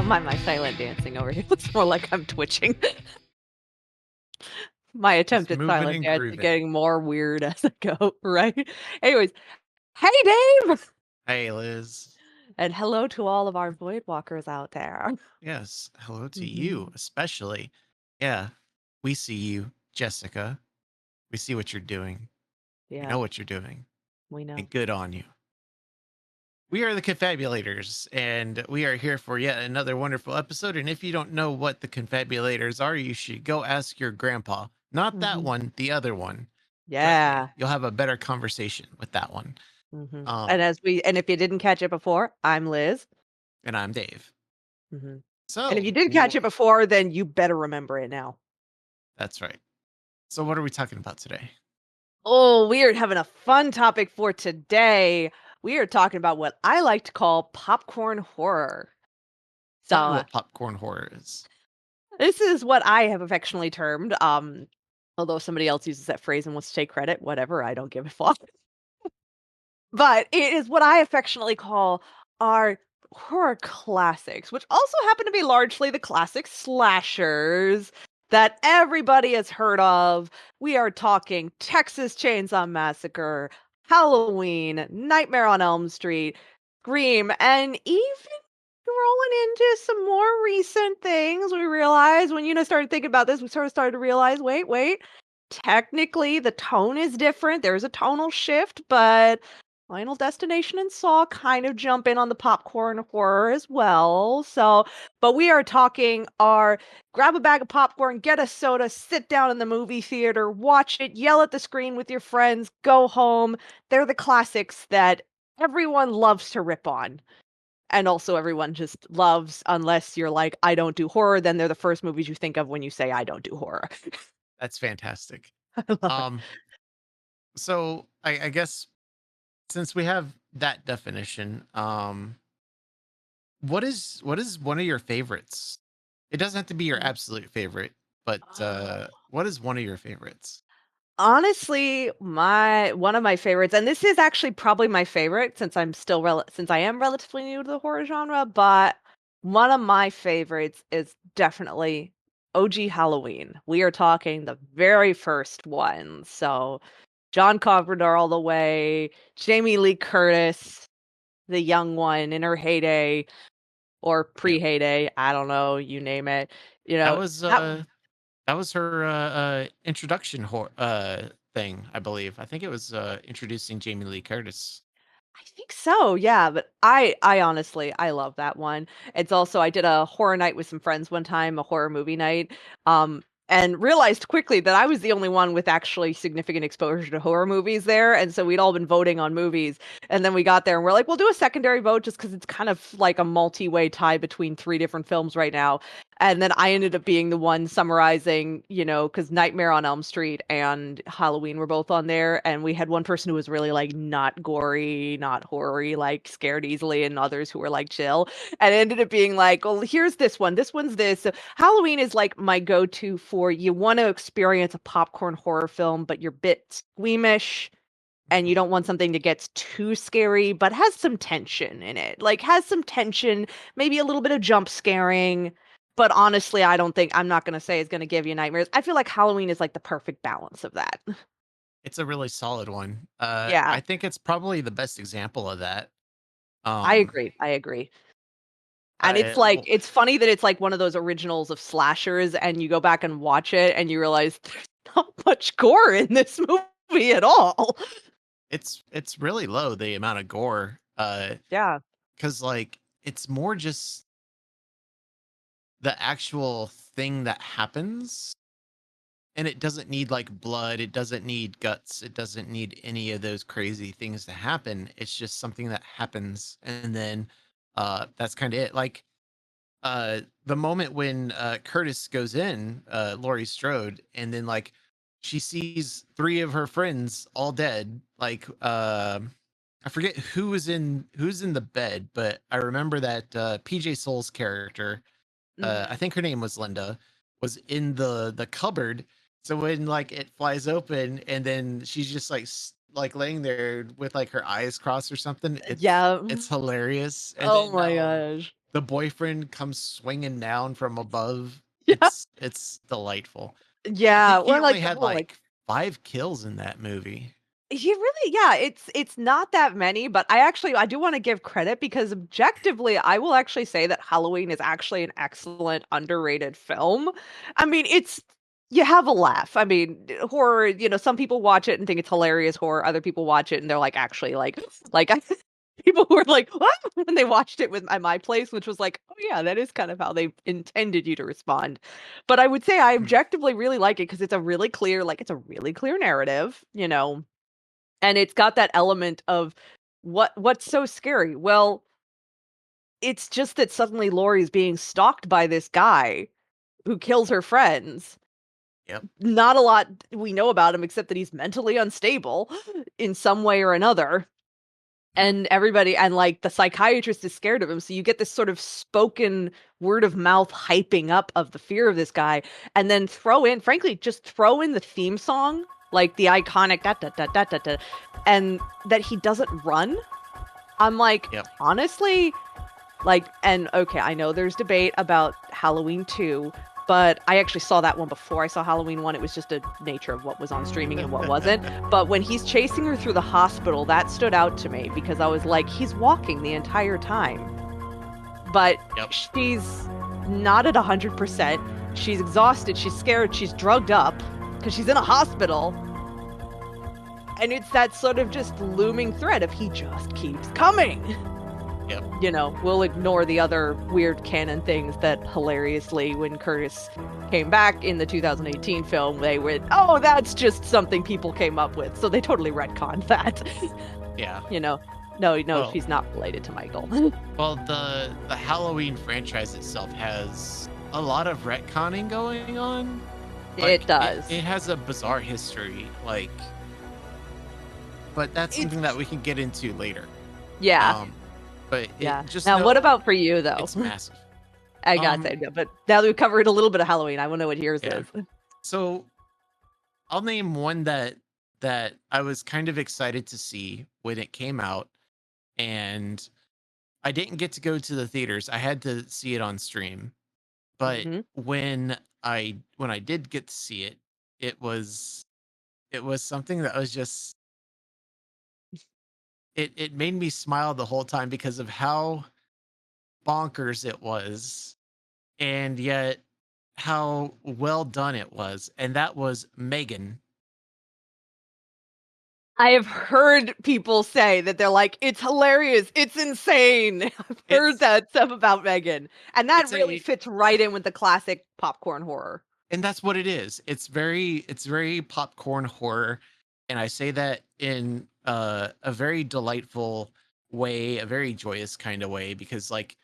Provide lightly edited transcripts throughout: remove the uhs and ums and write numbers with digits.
Don't mind my silent dancing over here. It looks more like I'm twitching. My attempt Just at moving silent and dance is grooving. getting more weird as I go, right? Anyways, hey Dave! Hey, Liz. And hello to all of our Voidwalkers out there. Yes, hello to you, Mhm. especially. Yeah, we see you, Jessica. We see what you're doing. We Yeah, know what you're doing. we know. And good on you. We are the Confabulators, and we are here for yet another wonderful episode. And if you don't know what the Confabulators are, you should go ask your grandpa. Not that Hmm. one, the other one. Trust me, Yeah. you'll have a better conversation with that one. And Um, and if you didn't catch it before, I'm Liz. and I'm Dave. Hmm. And if you So, did catch it before, then you better remember it now. that's right. So, what are we talking about today? Oh, we are having a fun topic for today. We are talking about what I like to call popcorn horror. Tell me So what popcorn horror is. this is what I have affectionately termed, although somebody else uses that phrase and wants to take credit, whatever, I don't give a fuck. But it is what I affectionately call our horror classics, which also happen to be largely the classic slashers that everybody has heard of. We are talking Texas Chainsaw Massacre, Halloween, Nightmare on Elm Street, Scream, and even rolling into some more recent things. We realized when started thinking about this, we sort of started to realize, wait, technically the tone is different. There's a tonal shift, but Final Destination and Saw kind of jump in on the popcorn horror as well. So, but we are talking our grab a bag of popcorn, get a soda, sit down in the movie theater, watch it, yell at the screen with your friends, go home. They're the classics that everyone loves to rip on. And also everyone just loves, unless you're like, I don't do horror, then they're the first movies you think of when you say I don't do horror. That's fantastic. I love it. Um, so I guess since we have that definition, what is one of your favorites? It doesn't have to be your absolute favorite, but Oh. what is one of your favorites? Honestly, my one of my favorites, and this is actually probably my favorite since since I am relatively new to the horror genre, but one of my favorites is definitely OG Halloween. We are talking the very first one. So John Carpenter all the way, Jamie Lee Curtis, the young one in her heyday or Yeah, pre-heyday, I don't know, you name it. You that know, was that uh that was her introduction thing, I believe. I think it was introducing Jamie Lee Curtis. I think so, yeah, but I honestly I love that one. It's also I did a horror night with some friends one time, a horror movie night, and realized quickly that I was the only one with actually significant exposure to horror movies there, and so we'd all been voting on movies, and then we got there and we're like, "We'll do a secondary vote just because it's kind of like a multi-way tie between three different films right now." And then I ended up being the one summarizing, because Nightmare on Elm Street and Halloween were both on there. And we had one person who was really like not gory, not horror like scared easily, and others who were like chill. And it ended up being like, well, here's this one. This one's this. So Halloween is like my go to for you want to experience a popcorn horror film, but you're a bit squeamish and you Mhm. don't want something that gets too scary, but has some tension in it. Like has some tension, maybe a little bit of jump scaring. But honestly, I'm not going to say it's going to give you nightmares. I feel like Halloween is like the perfect balance of that. It's a really solid one. Yeah, I think it's probably the best example of that. I Um, agree. I agree. And it's like well, it's funny that it's like one of those originals of slashers and you go back and watch it and you realize there's not much gore in this movie at all. it's really low the amount of gore. Yeah. Because like it's more just the actual thing that happens, and it doesn't need like blood, it doesn't need guts, it doesn't need any of those crazy things to happen. It's just something that happens, and then that's kind of it. Like the moment when Curtis goes in, Laurie Strode, and then like she sees three of her friends all dead. Like I forget who's in the bed, but I remember that PJ Soul's character, I Mhm. think her name was Linda, was in the cupboard. So when like it flies open and then she's just like like laying there with like her eyes crossed or something, Yeah. it's hilarious. And Oh then my gosh. the boyfriend comes swinging down from above. Yeah. It's delightful. I Yeah, think he or, only like, the had, whole, like like, 5 kills in that movie. he really yeah, it's not that many, but I do wanna give credit because objectively, I will actually say that Halloween is actually an excellent underrated film. I mean, it's you have a laugh. I mean, horror, some people watch it and think it's hilarious horror, other people watch it and they're, like, actually, like, people who are like, "What?" when they watched it with at my place, which was like, "Oh, yeah, that is kind of how they intended you to respond." But I would say I Mm, objectively really like it because it's a really clear narrative, and it's got that element of what's so scary? Well, it's just that suddenly Laurie's being stalked by this guy who kills her friends. yep. Not a lot we know about him except that he's mentally unstable in some way or another. Mhm. Like, the psychiatrist is scared of him, so you get this sort of spoken word of mouth hyping up of the fear of this guy, and then just throw in the theme song, like the iconic da da da da da da, and that he doesn't run. I'm like, Yep. honestly, and okay, I know there's debate about Halloween 2, but I actually saw that one before I saw Halloween 1. It was just a nature of what was on streaming and what wasn't. But when he's chasing her through the hospital, that stood out to me because I was like, he's walking the entire time. But Yep. she's not at 100%. She's exhausted, she's scared, she's drugged up because she's in a hospital. And it's that sort of just looming threat of he just keeps coming. Yep. We'll ignore the other weird canon things that hilariously, when Curtis came back in the 2018 film, they went, "Oh, that's just something people came up with." So they totally retconned that. Yeah. you know, no, no, Well she's not related to Michael. well, the Halloween franchise itself has a lot of retconning going on. It Like, it does. has a bizarre history, like, but that's It's something that we can get into later. yeah, Um, but yeah. it just Now, what know about for you though? it's massive. I gotta Um, say, no, but now that we've covered a little bit of Halloween, I want to know what yours yeah. is. So I'll name one that I was kind of excited to see when it came out, and I didn't get to go to the theaters. I had to see it on stream. But Hmm. when I did get to see it, it was it was something that was just it made me smile the whole time because of how bonkers it was, and yet how well done it was, and that was Megan. I have heard people say that they're like, "It's hilarious, it's insane." I've heard It's that stuff about Megan, and that it's really a fits right in with the classic popcorn horror. and that's what it is. It's very popcorn horror, and I say that in a very delightful way, a very joyous kind of way, because like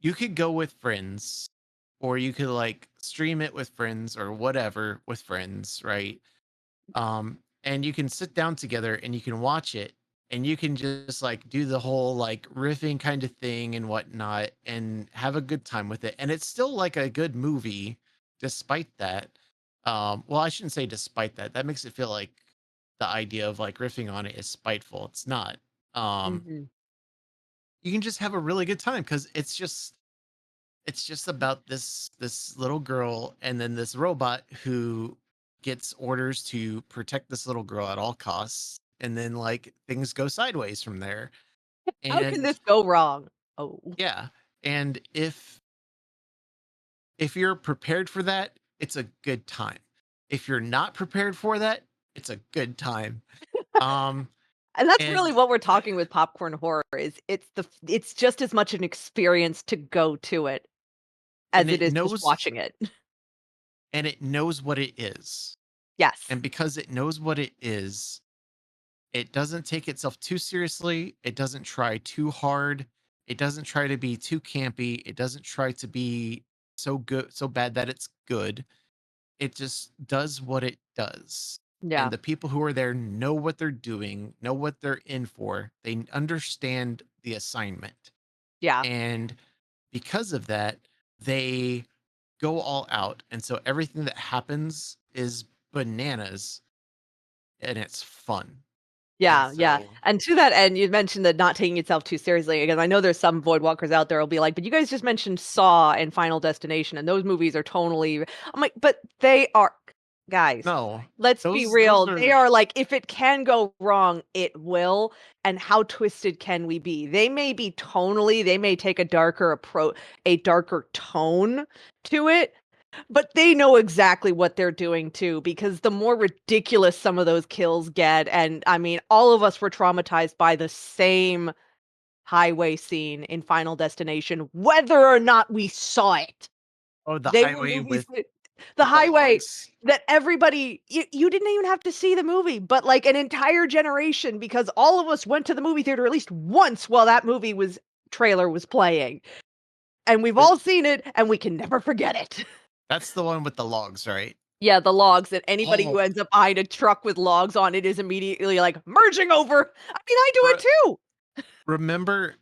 you could go with friends, or you could like stream it with friends or whatever with friends, right? And you can sit down together and you can watch it, and you can just like do the whole like riffing kind of thing and whatnot and have a good time with it. And it's still like a good movie despite that. Well, I shouldn't say despite that. That makes it feel like the idea of like riffing on it is spiteful. It's not. Um, Mhm. you can just have a really good time because it's just about this little girl and then this robot who gets orders to protect this little girl at all costs, and then like things go sideways from there. How can And this go wrong? Oh. yeah, and if you're prepared for that, it's a good time. If you're not prepared for that, it's a good time. um And that's really and what we're talking with popcorn horror is it's just as much an experience to go to it and as it it is just knows watching it. it knows what it is, Yes. and because it knows what it is, it doesn't take itself too seriously. It doesn't try too hard. It doesn't try to be too campy. It doesn't try to be so bad that it's good. It just does what it does. And Yeah. the people who are there know what they're doing, know what they're in for. They understand the assignment. Yeah. And because of that, they go all out. And so everything that happens is bananas, and it's fun. And Yeah, yeah, so and to that end, you mentioned that not taking itself too seriously, again, I know there's some Voidwalkers out there who'll be like, "But you guys just mentioned Saw and Final Destination, and those movies are totally." I'm like, "But they are." Guys, no, let's be those real, they are are like, if it can go wrong, it will, and how twisted can we be? They may be tonally, they may take a darker tone to it, but they know exactly what they're doing too, because the more ridiculous some of those kills get, and I mean, all of us were traumatized by the same highway scene in Final Destination, whether or not we saw it. oh, the They were highway movies that the with the highway logs. that everybody you didn't even have to see the movie, but like an entire generation, because all of us went to the movie theater at least once while that movie was trailer was playing. And we've It all seen it, and we can never forget it. That's the one with the logs, right? Yeah, the logs that anybody who Oh, ends up behind a truck with logs on it is immediately, like, merging over. I mean, I do it re too. remember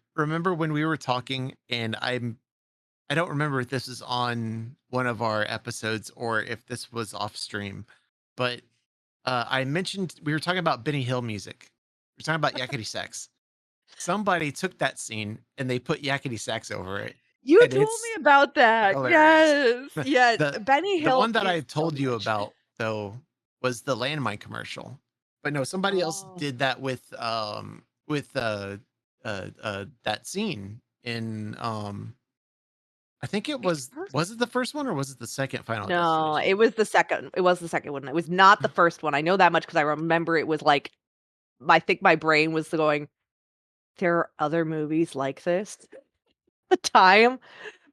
when we were talking and I don't remember if this is on one of our episodes or if this was off stream, but, I mentioned we were talking about Benny Hill music. We're talking about Yakety Sax. Somebody took that scene and they put Yakety Sax over it, You and told me it's about that. hilarious. Yes. The Yeah, the Benny the Hill one that I is so told you much. about, though, was the landmine commercial. But no, somebody else Oh. did that with, that scene in, I think Which person? was it the first one or was it the second Final No, Destination? it was the second one. It was not the first one. I know that much because I remember it was like I think my brain was going, "There are other movies like this?" The time.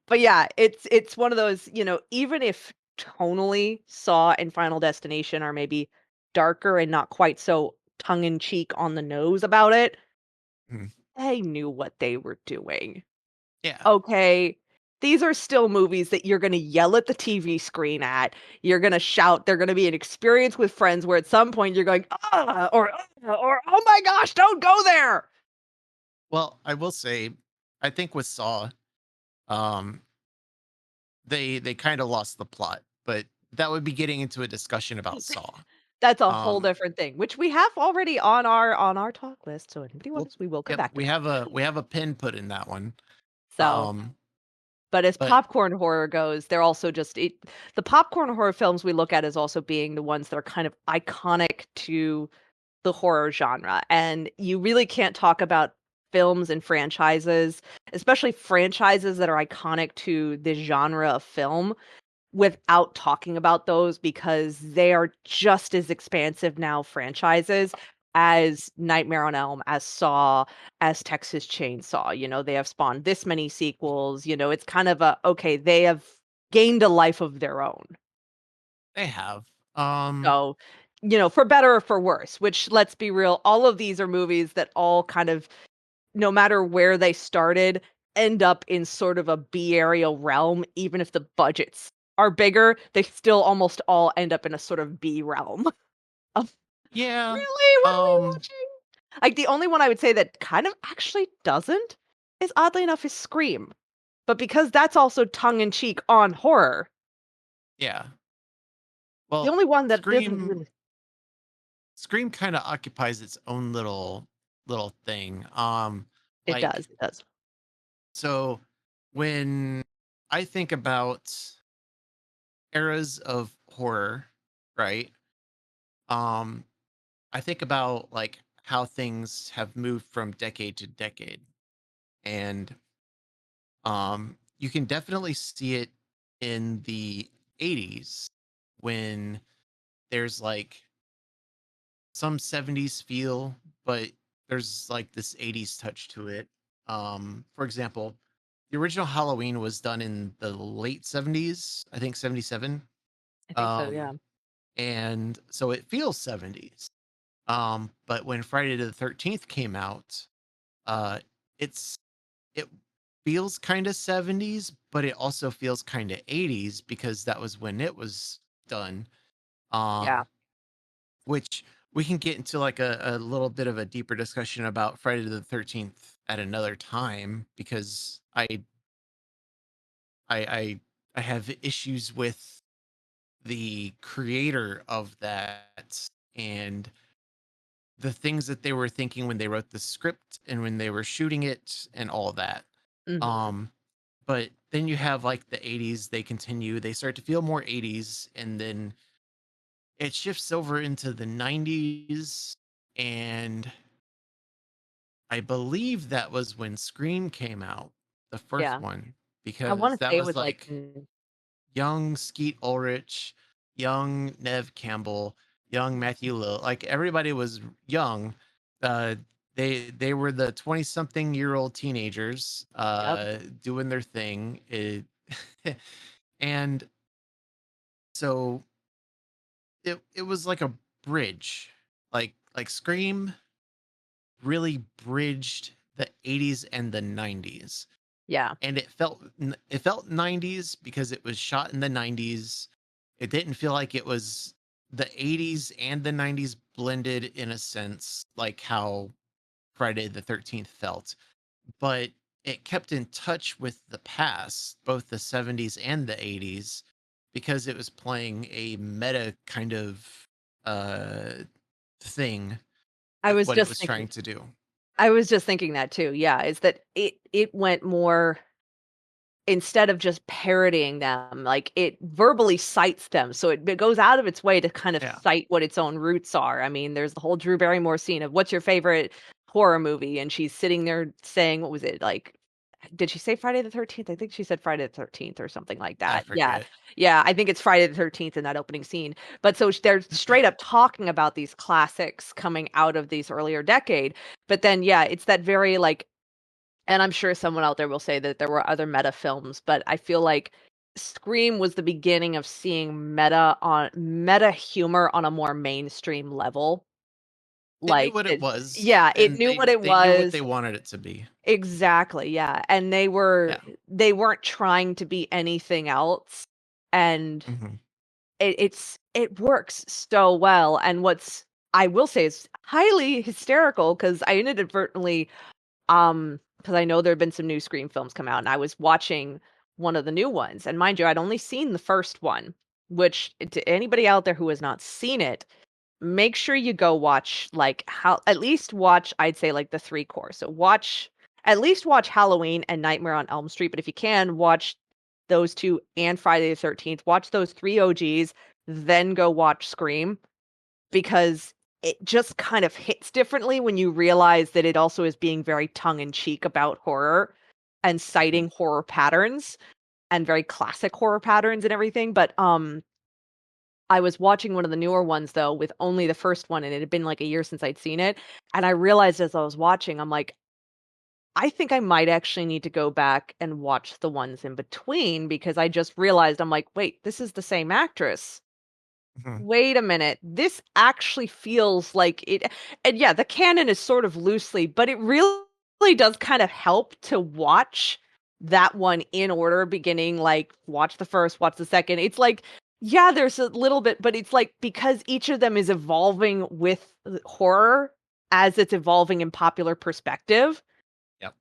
But yeah, it's one of those, even if tonally Saw and Final Destination are maybe darker and not quite so tongue in cheek on the nose about it, Mhm. they knew what they were doing. Yeah. Okay. These are still movies that you're gonna yell at the TV screen at, you're gonna shout, they're gonna be an experience with friends where at some point you're going, "Ah," or "Oh my gosh, don't go there." Well, I will say, I think with Saw, um, they kinda lost the plot, but that would be getting into a discussion about Saw. That's a whole Um, different thing, which we have already on our talk list, so anybody we'll wants, we will come Yep, back to that. we have a pin put in that one. So, Um, but as but popcorn horror goes, they're also the popcorn horror films we look at as also being the ones that are kind of iconic to the horror genre, and you really can't talk about films and franchises, especially franchises that are iconic to the genre of film, without talking about those, because they are just as expansive now franchises as Nightmare on Elm, as Saw, as Texas Chainsaw. They have spawned this many sequels. It's kind of okay, they have gained a life of their own. they have. So, for better or for worse, which, let's be real, all of these are movies that all kind of, no matter where they started, end up in sort of a B area realm. Even if the budgets are bigger, they still almost all end up in a sort of B realm of, Yeah. "Really? What are we Um, watching?" Like, the only one I would say that kind of actually doesn't is, oddly enough, is Scream. But because that's also tongue in cheek on horror, yeah. the Well, only one that doesn't Scream really. Scream kinda occupies its own little thing. It Like, does, it does. so when I think about eras of horror, right? Um, I think about, like, how things have moved from decade to decade, and, you can definitely see it in the '80s when there's, like, some '70s feel, but there's, like, this '80s touch to it. For example, the original Halloween was done in the late '70s, I think '77, I think so, yeah. um, and so it feels '70s. But when Friday the 13th came out, uh, it's it feels kinda '70s, but it also feels kinda '80s because that was when it was done. Yeah. Um, which we can get into, like, a little bit of a deeper discussion about Friday the 13th at another time because I I have issues with the creator of that and the things that they were thinking when they wrote the script and when they were shooting it and all that. Mhm. Um, but then you have like the 80s, they continue, they start to feel more 80s, and then it shifts over into the 90s. And I believe that was when Scream came out, the first Yeah. one, I because wanna that say it was was, like, like young Skeet Ulrich, young Nev Campbell, young Matthew Lill, like everybody was young. Uh, they were the 20 something year old teenagers Yep. doing their thing. And so it was like a bridge. Like Scream really bridged the 80s and the 90s. Yeah. And it felt 90s because it was shot in the 90s. It didn't feel like it was the 80s and the 90s blended in a sense, like how Friday the 13th felt. But it kept in touch with the past, both the 70s and the 80s, because it was playing a meta kind of uh thing I with was what it just was thinking trying to do. I was just thinking that too, yeah, is that it went more instead of just parodying them, like, it verbally cites them, so it goes out of its way to kind of Yeah, cite what its own roots are. I mean, there's the whole Drew Barrymore scene of, "What's your favorite horror movie?" And she's sitting there saying, what was it, like did she say Friday the 13th? I think she said Friday the 13th or something like I that. Yeah. forget. Yeah, I think it's Friday the 13th in that opening scene. But so they're straight up talking about these classics coming out of these earlier decade. But then, yeah, it's that very like, and I'm sure someone out there will say that there were other meta films, but I feel like Scream was the beginning of seeing meta humor on a more mainstream level. It knew Like what it it, was, yeah, it and knew what it they knew what was. they wanted it to be. Exactly, yeah, and Yeah. they weren't trying to be anything else, and Mhm. it works so well, and what's I will say is highly hysterical because I inadvertently, because I know there have been some new Scream films come out, and I was watching one of the new ones, and mind you, I'd only seen the first one, which to anybody out there who has not seen it, make sure you go watch, like, how at least watch, I'd say, like, the 3 core. So at least watch Halloween and Nightmare on Elm Street, but if you can, watch those 2 and Friday the 13th. Watch those 3 OGs, then go watch Scream, because it just kind of hits differently when you realize that it also is being very tongue in cheek about horror and Mhm. citing horror patterns and very classic horror patterns and everything, but, I was watching one of the newer ones though with only the first one, and it had been like a year since I'd seen it, and I realized as I was watching, I'm like, "I think I might actually need to go back and watch the ones in between," because I just realized, I'm like, "Wait, this is the same actress. Mhm. Wait a minute, this actually feels like it." And yeah, the canon is sort of loosely, but it really does kind of help to watch that one in order, beginning, like, watch the first, watch the second. It's like, yeah, there's a little bit, but it's like because each of them is evolving with horror as it's evolving in popular perspective, Yep.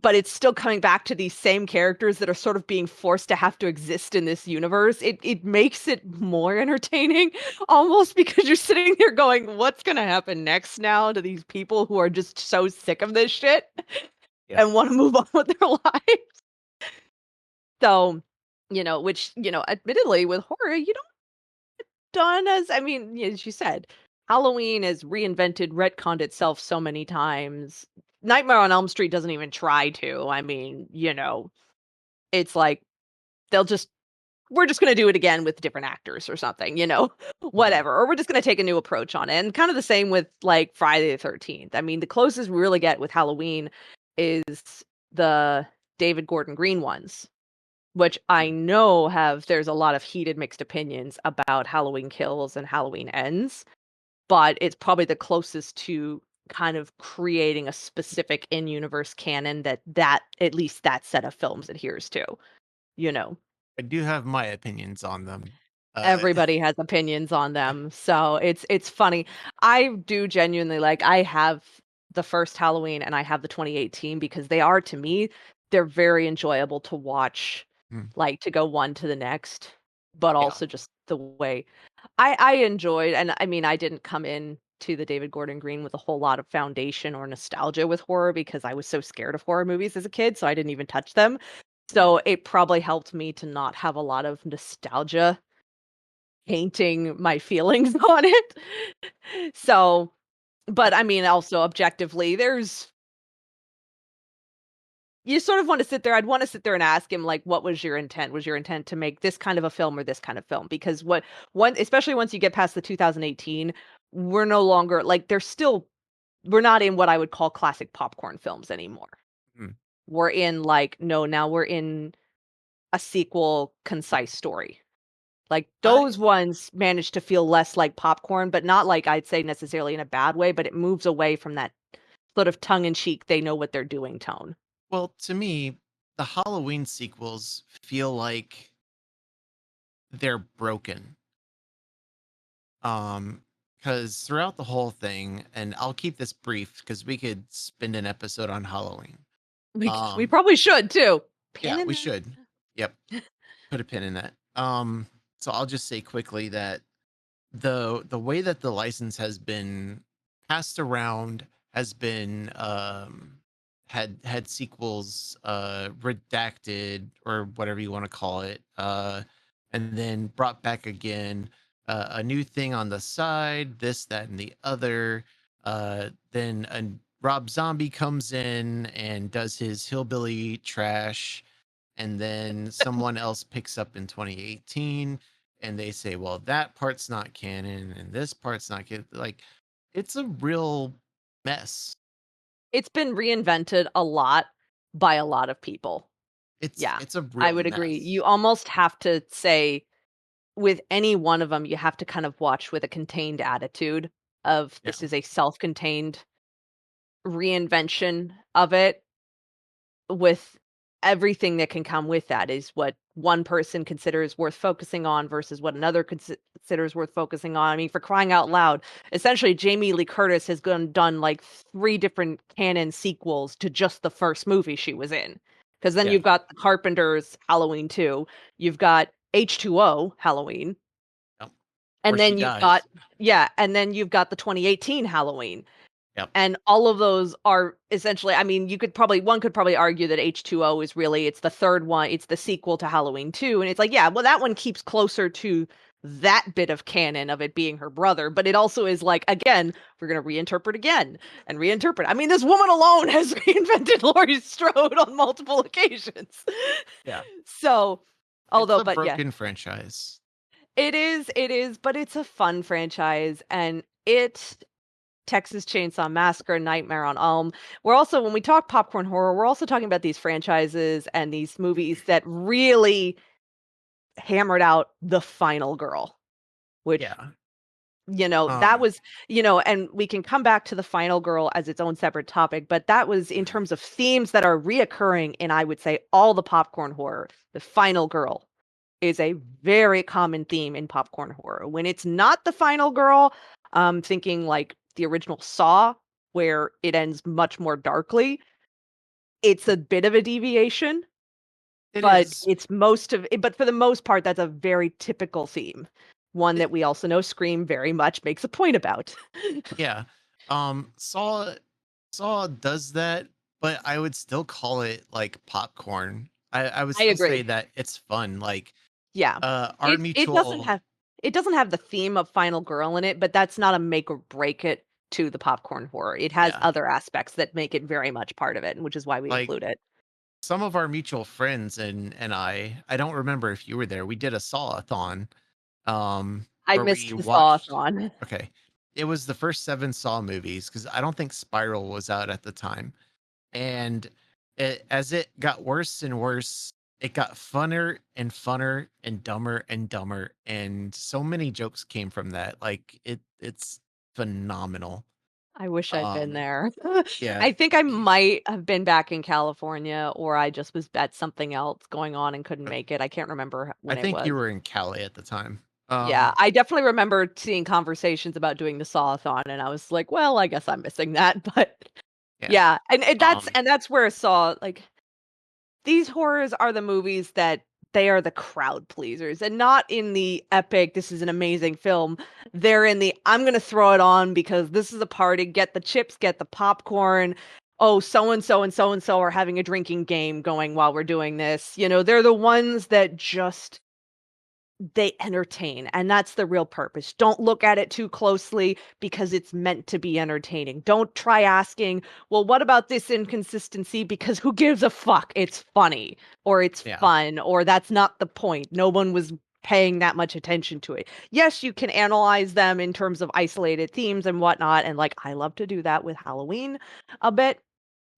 but it's still coming back to these same characters that are sort of being forced to have to exist in this universe. It makes it more entertaining almost because you're sitting there going, "What's gonna happen next now to these people who are just so sick of this shit Yep. and wanna move on with their lives?" So, which, admittedly, with horror, you don't done as I mean, as you said, Halloween has reinvented, retconned itself so many times. Nightmare on Elm Street doesn't even try to. I mean, it's like they'll just we're just gonna do it again with different actors or something, Mhm. whatever. Or we're just gonna take a new approach on it. And kind of the same with like Friday the 13th. I mean, the closest we really get with Halloween is the David Gordon Green ones, which I Mhm. know there's a lot of heated mixed opinions about Halloween Kills and Halloween Ends, but it's probably the closest to kind of creating a specific in-universe canon that at least that set of films adheres to, you know. I do have my opinions on them. Uh, Everybody has opinions on them, so it's funny. I do genuinely I have the first Halloween and I have the 2018 because they are, to me, they're very enjoyable to watch, mm, like, to go one to the next, but yeah. also just the way I enjoyed, and I mean, I didn't come in to the David Gordon Green with a whole lot of foundation or nostalgia with horror because I was so scared of horror movies as a kid, so I didn't even touch them. Mm, So it probably helped me to not have a lot of nostalgia painting my feelings on it. So, but I I mean, also objectively, there's you sort of want to sit there. I'd want to sit there and ask him, like, what was your intent? Was your intent to make this kind of a film or this kind of film? Because especially once you get past the 2018, we're no longer like, we're not in what I would call classic popcorn films anymore. mm, We're in like, no, now we're in a sequel, concise story. Like those I ones manage to feel less like popcorn, but not like I'd say necessarily in a bad way, but it moves away from that sort of tongue in cheek, they know what they're doing tone. well, to me, the Halloween sequels feel like they're broken. Um, because throughout the whole thing, and I'll keep this brief because we could spend an episode on Halloween. We Um, probably should too. Pin yeah, in we should. Yep, that. put a pin in that. So I'll just say quickly that the way that the license has been passed around has been had sequels redacted or whatever you want to call it, and then brought back again, a new thing on the side, this, that, and the other. Then Rob Zombie comes in and does his hillbilly trash, and then someone else picks up in 2018 and they say, well, that part's not canon and this part's not canon. Like, it's a real mess. It's been reinvented a lot by a lot of people. Yeah, It's a I real would agree. mess. You almost have to say with any one of them, you have to kind of watch with a contained attitude of Yeah. this is a self-contained reinvention of it with everything that can come with that is what one person considers worth focusing on versus what another considers worth focusing on. I mean, for crying out loud, essentially Jamie Lee Curtis has done like three different canon sequels to just the first movie she was in. Because then Yeah. you've got the Carpenter's Halloween 2, you've got H2O Halloween, Yep. Where and she then you've got dies. yeah, and then you've got the 2018 Halloween. Yep. And all of those are essentially, I mean, one could probably argue that H2O is really, it's the third one, it's the sequel to Halloween 2. And it's like, yeah, well, that one keeps closer to that bit of canon of it being her brother. But it also is like, again, we're going to reinterpret again and reinterpret. I mean, this woman alone has reinvented Laurie Strode on multiple occasions. Yeah. So, It's although, a but yeah, broken franchise. it is, but it's a fun franchise. And it Texas Chainsaw Massacre, Nightmare on Elm. We're also, when we talk popcorn horror, we're also talking about these franchises and these movies that really hammered out the final girl, which, Yeah. that Um, was, and we can come back to the final girl as its own separate topic, but that was in mm, terms of themes that are reoccurring in, I would say, all the popcorn horror. The final girl is a very common theme in popcorn horror. When it's not the final girl, thinking like the original Saw, where it ends much more darkly, it's a bit of a deviation, it but is. it's most of it, but for the most part, that's a very typical theme. One It, that we also know Scream very much makes a point about. yeah. Saw does that, but I would still call it like popcorn. I would I still say agree. that it's fun. Like, Yeah. our mutual. It doesn't have the theme of final girl in it, but that's not a make or break it to the popcorn horror. It has Yeah. other aspects that make it very much part of it, which is why we Like, include it. some of our mutual friends and I don't remember if you were there. We did a Saw-a-thon, I where we missed the watched. Saw-a-thon. Okay. It was the first 7 Saw movies because I don't think Spiral was out at the time. And as it got worse and worse, it got funner and funner and dumber, and so many jokes came from that. Like, it's phenomenal. I wish I'd been Um, there. yeah. I think I might have been back in California, or I just was at something else going on and couldn't make it. I can't remember I when it think you was. were in Cali at the time. Yeah, I definitely remember seeing conversations about doing the Saw-a-thon, and I was like, "Well, I guess I'm missing that." But Yeah. yeah, and Um, that's where Saw, like, these horrors are the movies that they are the crowd pleasers, and not in the epic, this is an amazing film. They're in the, I'm going to throw it on because this is a party, get the chips, get the popcorn. Oh, so and so and so are having a drinking game going while we're doing this. They're the ones that just they entertain, and that's the real purpose. Don't look at it too closely because it's meant to be entertaining. Don't try asking, well, what about this inconsistency, because who gives a fuck? It's funny, or it's Yeah. fun, or that's not the point. No one was paying that much attention to it. Yes, you can analyze them in terms of isolated themes and whatnot, and like I love to do that with Halloween a bit.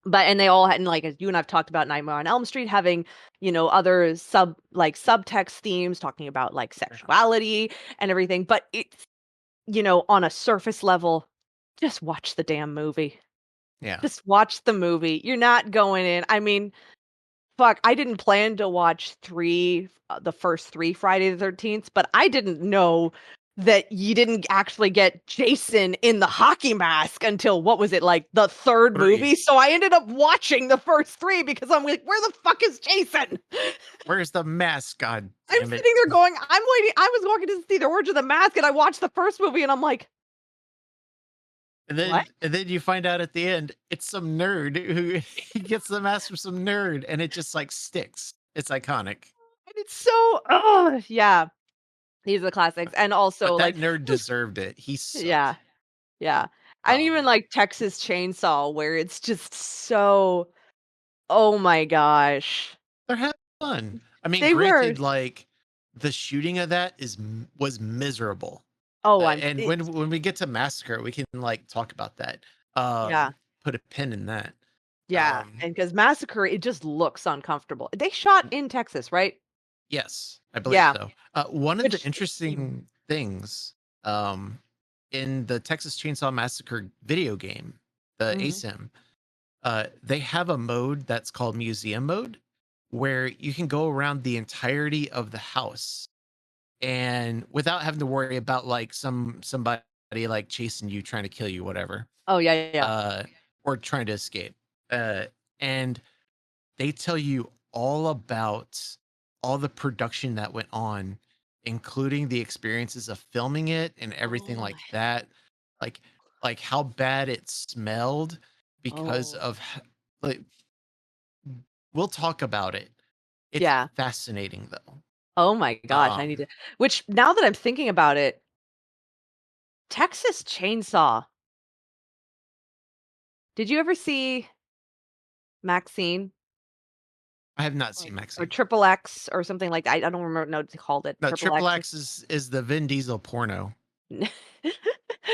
But and they all had, and like as you and I've talked about Nightmare on Elm Street having, other subtext themes talking about like Yeah. sexuality and everything. But it's, on a surface level, just watch the damn movie. Yeah. Just watch the movie. You're not going in. I mean, fuck, I didn't plan to watch the first three Friday the 13th, but I didn't know that you didn't actually get Jason in the hockey mask until what was it, like the third Three. movie? So I ended up watching the first three because I'm like, where the fuck is Jason? Where's the mask? God I'm damn it. sitting there going, I'm waiting. I was walking to see the Origin of the Mask and I watched the first movie and I'm like, And what? then you find out at the end it's some nerd who he gets the mask from some nerd and it just like sticks. It's iconic. And it's so, oh, yeah, these are the classics. And also, But that like, nerd just, deserved it. He yeah. sucked. Yeah. And even Um like Texas Chainsaw where it's just so, oh my gosh. they're having fun. I mean, They were. granted, like the shooting of that was miserable. Oh, And when we get to Massacre, we can like talk about that. yeah. Put a pin in that. Yeah. Um And because Massacre, it just looks uncomfortable. They shot in Texas, right? yes, I believe Yeah. so. One of the Which, interesting things um in the Texas Chainsaw Massacre video game, the mhm. ASIM, they have a mode that's called museum mode where you can go around the entirety of the house and without having to worry about like somebody like chasing you, trying to kill you, whatever, Oh, yeah, yeah. uh, or trying to escape. And they tell you all about all the production that went on, including the experiences of filming it and everything Oh, like that. Like like how bad it smelled because oh, of like we'll talk about it. It's yeah. fascinating though. Oh my gosh. I need Um to, which now that I'm thinking about it, Texas Chainsaw. Did you ever see Maxine? I have not Or seen or Maxine. Triple X or something like that. I don't remember what they called it. No, Triple Triple X. X is the Vin Diesel porno.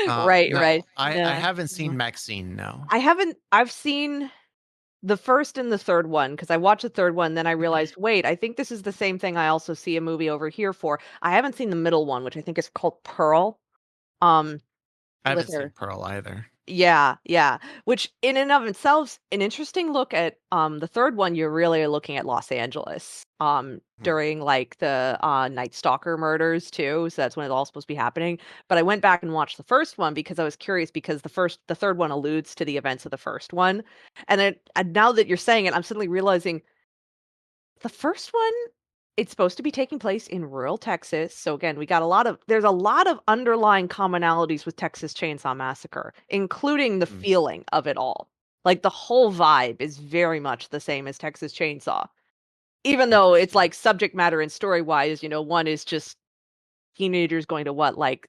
Right, No, right. I No, haven't no. seen Maxine, no. I've seen the first and the third one because I watched the third one, then I realized, wait, I think this is the same thing I also see a movie over here for. I haven't seen the middle one, which I think is called Pearl. Um, I with haven't seen her. Pearl either. Yeah, yeah. Which in and of itself, an interesting look at the third one, you're really looking at Los Angeles Hmm. during like the Night Stalker murders too. So that's when it's all supposed to be happening. But I went back and watched the first one because I was curious because the third one alludes to the events of the first one. And now that you're saying it, I'm suddenly realizing the first one, it's supposed to be taking place in rural Texas. So again, there's a lot of underlying commonalities with Texas Chainsaw Massacre, including the Hmm. feeling of it all. Like the whole vibe is very much the same as Texas Chainsaw. Even though it's Interesting. like subject matter and story wise, one is just teenagers going to what, like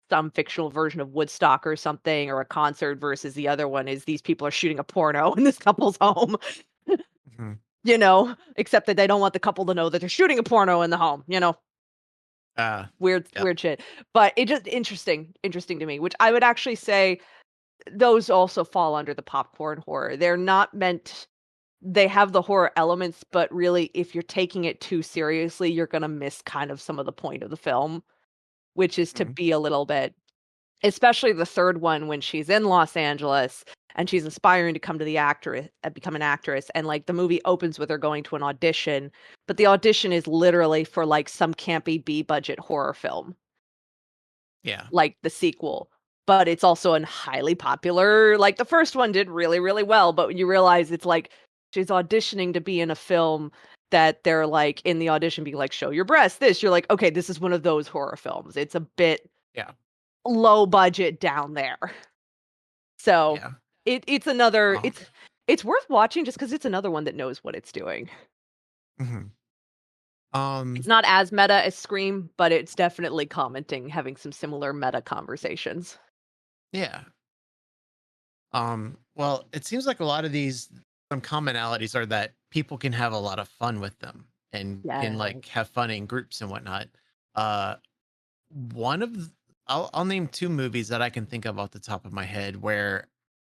some fictional version of Woodstock or something, or a concert, versus the other one is these people are shooting a porno in this couple's home. Hmm. Except that they don't want the couple to know that they're shooting a porno in the home. Weird, Yep. weird shit. But it just interesting to me, which I would actually say those also fall under the popcorn horror. They're not meant, they have the horror elements, but really, if you're taking it too seriously, you're going to miss kind of some of the point of the film, which is to Mhm. be a little bit, especially the third one when she's in Los Angeles and she's aspiring to become an actress, and like the movie opens with her going to an audition, but the audition is literally for like some campy B budget horror film, Yeah. like the sequel. But it's also a highly popular, like the first one did really, really well, but when you realize it's like she's auditioning to be in a film that they're like in the audition being like, show your breasts, this, you're like, okay, this is one of those horror films. It's a bit Yeah. low budget down there. So Yeah. it's another Um, it's worth watching just because it's another one that knows what it's doing. mhm. It's Um, not as meta as Scream, but it's definitely commenting, having some similar meta conversations. yeah. Well, it seems like a lot of these some commonalities are that people can have a lot of fun with them and can Yeah. like have fun in groups and whatnot. Uh, one of I'll name two movies that I can think of off the top of my head where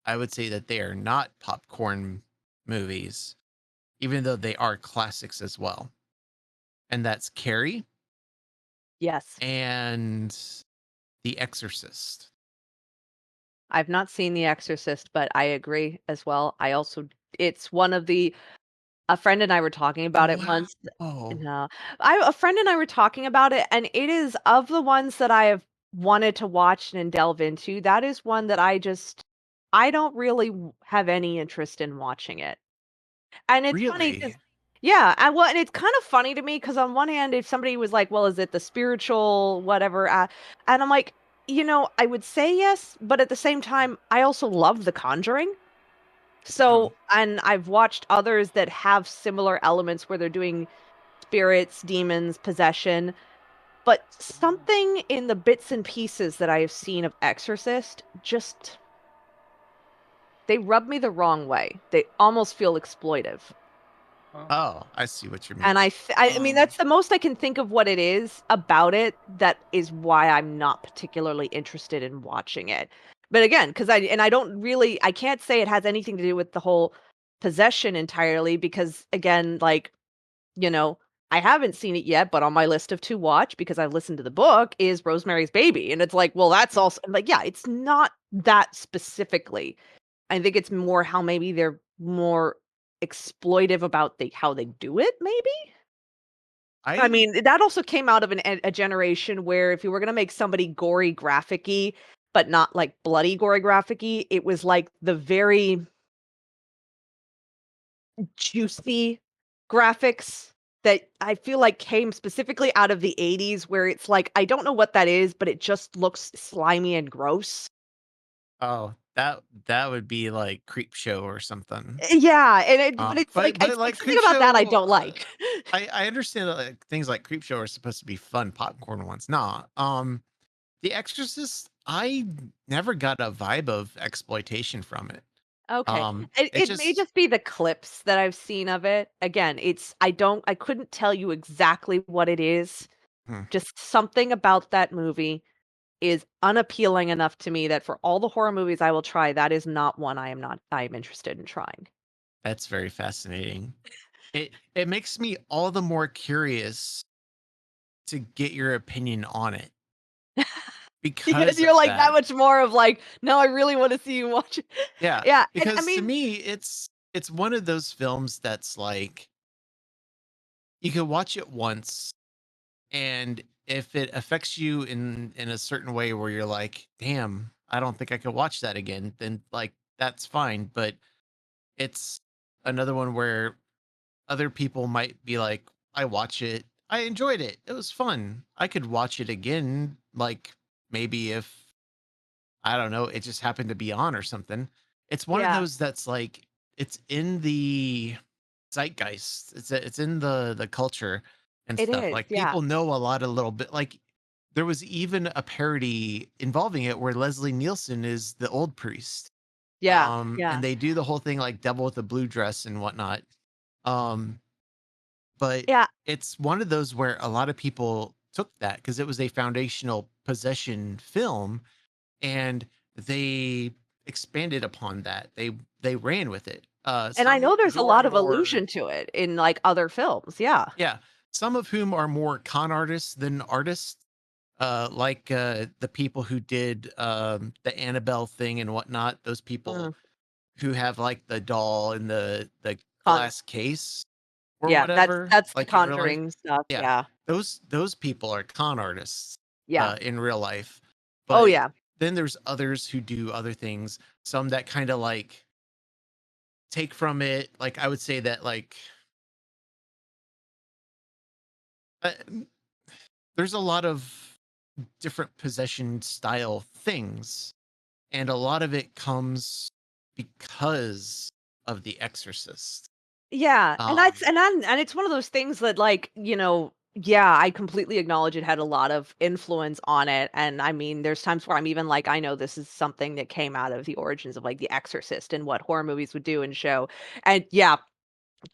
I would say that they are not popcorn movies, even though they are classics as well. And that's Carrie Yes. and The Exorcist. I've not seen The Exorcist, but I agree as well. I also it's one of the a friend and I were talking Oh about it wow. once. Oh, No. A friend and I were talking about it, and it is of the ones that I have wanted to watch and delve into, that is one that I don't really have any interest in watching it. And it's funny because, really? yeah, and it's kind of funny to me because on one hand, if somebody was like, "Well, is it the spiritual whatever?" And I'm like, I would say yes, but at the same time, I also love The Conjuring. Mm. So, and I've watched others that have similar elements where they're doing spirits, demons, possession, but something in the bits and pieces that I have seen of Exorcist just they rub me the wrong way. They almost feel exploitive. Oh, I see what you And mean. I mean Um, that's the most I can think of what it is about it that is why I'm not particularly interested in watching it. But again, because I don't really I can't say it has anything to do with the whole possession entirely because again, like, you know, I haven't seen it yet, but on my list of to watch because I've listened to the book is Rosemary's Baby. And it's like, well, that's mm, also like, yeah, it's not that specifically. I think it's more how maybe they're more exploitive about how they do it, maybe? I I mean, that also came out of a generation where if you were gonna make somebody gory graphic-y, but not, like, bloody gory graphic-y, it was, like, the very juicy graphics that I feel like came specifically out of the '80s where it's like, I don't know what that is, but it just looks slimy and gross. oh, that would be like Creep Show or something. Yeah, and it but But it's like like something Creep about that I Show, don't like. I understand that like things like Creep Show are supposed to be fun popcorn ones. Nah, The Exorcist, I never got a vibe of exploitation from it. Okay. It It may just just be the clips that I've seen of it. Again, I couldn't tell you exactly what it is. hmm, Just something about that movie is unappealing enough to me that for all the horror movies I will try, that is not one I am interested in trying. that's very fascinating. It makes me all the more curious to get your opinion on it because You're of like that that. much more of like, "No, I really wanna see you watch it." Yeah, Yeah, and I because to mean me, it's one of those films that's like you can watch it once, and if it affects you in a certain way where you're like, "Damn, I don't think I could watch that again," then like that's fine. But it's another one where other people might be like, "I watch it, I enjoyed it, it was fun. I could watch it again." Like maybe if I don't know, it just happened to be on or something. It's one of yeah, those that's like it's in the zeitgeist. It's in the culture and it stuff. is, Like yeah. people know a lot a little bit. Like there was even a parody involving it where Leslie Nielsen is the old priest. Yeah, yeah. And they do the whole thing like devil with a blue dress and whatnot. Um, but Yeah, it's one of those where a lot of people took that because it was a foundational possession film and they expanded upon that. They ran with it. and I Some know there's a who are lot of more allusion to it in, like, other films, yeah. yeah, some of whom are more con artists than artists. Like the people who did the Annabelle thing and whatnot. Those Mm, people who have like the doll in the con glass case or yeah, whatever, that's the like in real life. Conjuring stuff, Yeah, yeah. those people are con artists Yeah. in real life. Oh, But yeah. then there's others who do other things. Some that kind of like take from it. Like I would say that like uh, there's a lot of different possession style things, and a lot of it comes because of The Exorcist. Yeah, and that's Um, and it's one of those things that, like, yeah, I completely acknowledge it had a lot of influence on it, and I mean, there's times where I'm even like, I know this is something that came out of the origins of, like, The Exorcist and what horror movies would do and show, and yeah,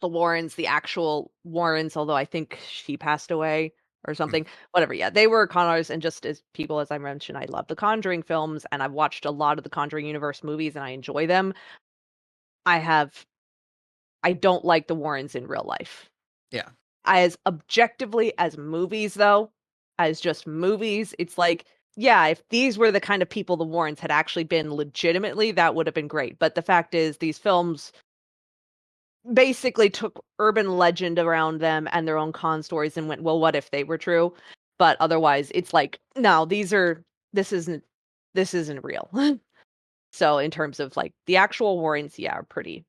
the Warrens, the actual Warrens, although I think she passed away or mm, something, whatever, yeah, they were con artists, and just as people, as I mentioned, I love the Conjuring films, and I've watched a lot of the Conjuring universe movies, and I enjoy them. I have I don't like the Warrens in real life. yeah, As objectively as movies, though, as just movies, it's like, yeah, if these were the kind of people the Warrens had actually been legitimately, that would have been great, but the fact is these films basically took urban legend around them and their own con stories and went, "Well, what if they were true?" But otherwise, it's like, "No, this isn't this isn't real." So, in terms of, like, the actual Warrens, yeah, are pretty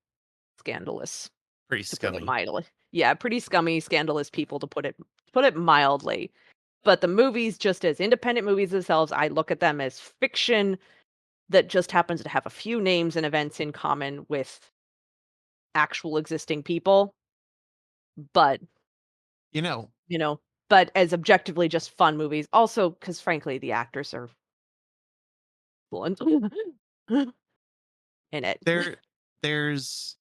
scandalous, pretty to put it scummy. mildly. Yeah, pretty scummy, scandalous people, to put it mildly. But the movies, just as independent movies themselves, I look at them as fiction that just happens to have a few names and events in common with actual existing people, but, You know, you know but as objectively just fun movies. Also, because frankly, the actors are fluent in it. there there's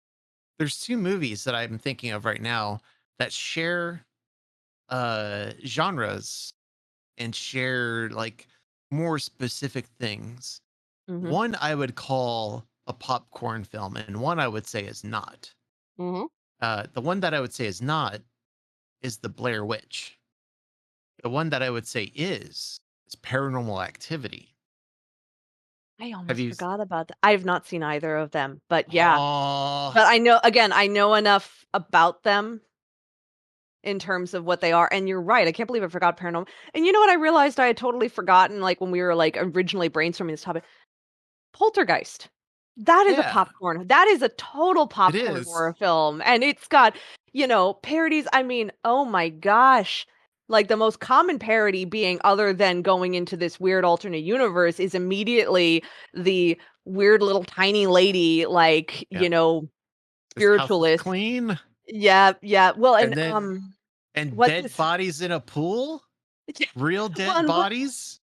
there's two movies that I'm thinking of right now that share genres and share like more specific things. Mhm, One I would call a popcorn film, and one I would say is not. mhm. The one that I would say is not is the Blair Witch. The one that I would say is Paranormal Activity. I Have almost you? forgot about that. I have not seen either of them, but yeah. Oh, But I know again, I know enough about them in terms of what they are, and you're right, I can't believe I forgot Paranormal. And you know what I realized I had totally forgotten, like, when we were, like, originally brainstorming this topic? Poltergeist. That is a yeah, popcorn that is a total it popcorn is. horror film, and it's got, parodies, I mean, oh my gosh. Like, the most common parody being other than going into this weird alternate universe is immediately the weird little tiny lady, like, Yeah, this house is spiritualist. clean, Yeah, yeah, well, and then and what's dead his bodies in a pool, real well, dead bodies.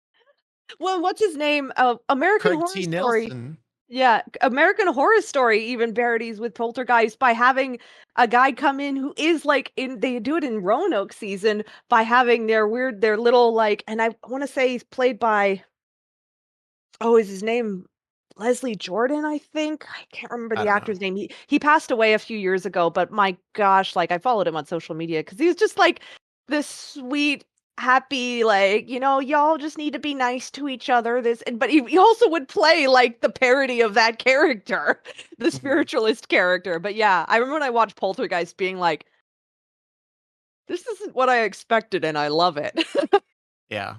what's his name? American Craig Horror T. Story. Nelson. Yeah, American Horror Story even parodies with Poltergeist by having a guy come in who is, like, in they do it in Roanoke season by having their little, like, and I wanna say he's played by, oh, is his name Leslie Jordan, I think? I can't remember I the don't know. actor's name. He passed away a few years ago, but my gosh, like, I followed him on social media because he was just, like, this sweet, happy, like, "Y'all just need to be nice to each other," this and but he also would play, like, the parody of that character, the Mhm. spiritualist character, but yeah, I remember when I watched Poltergeist being like, "This isn't what I expected, and I love it." Yeah.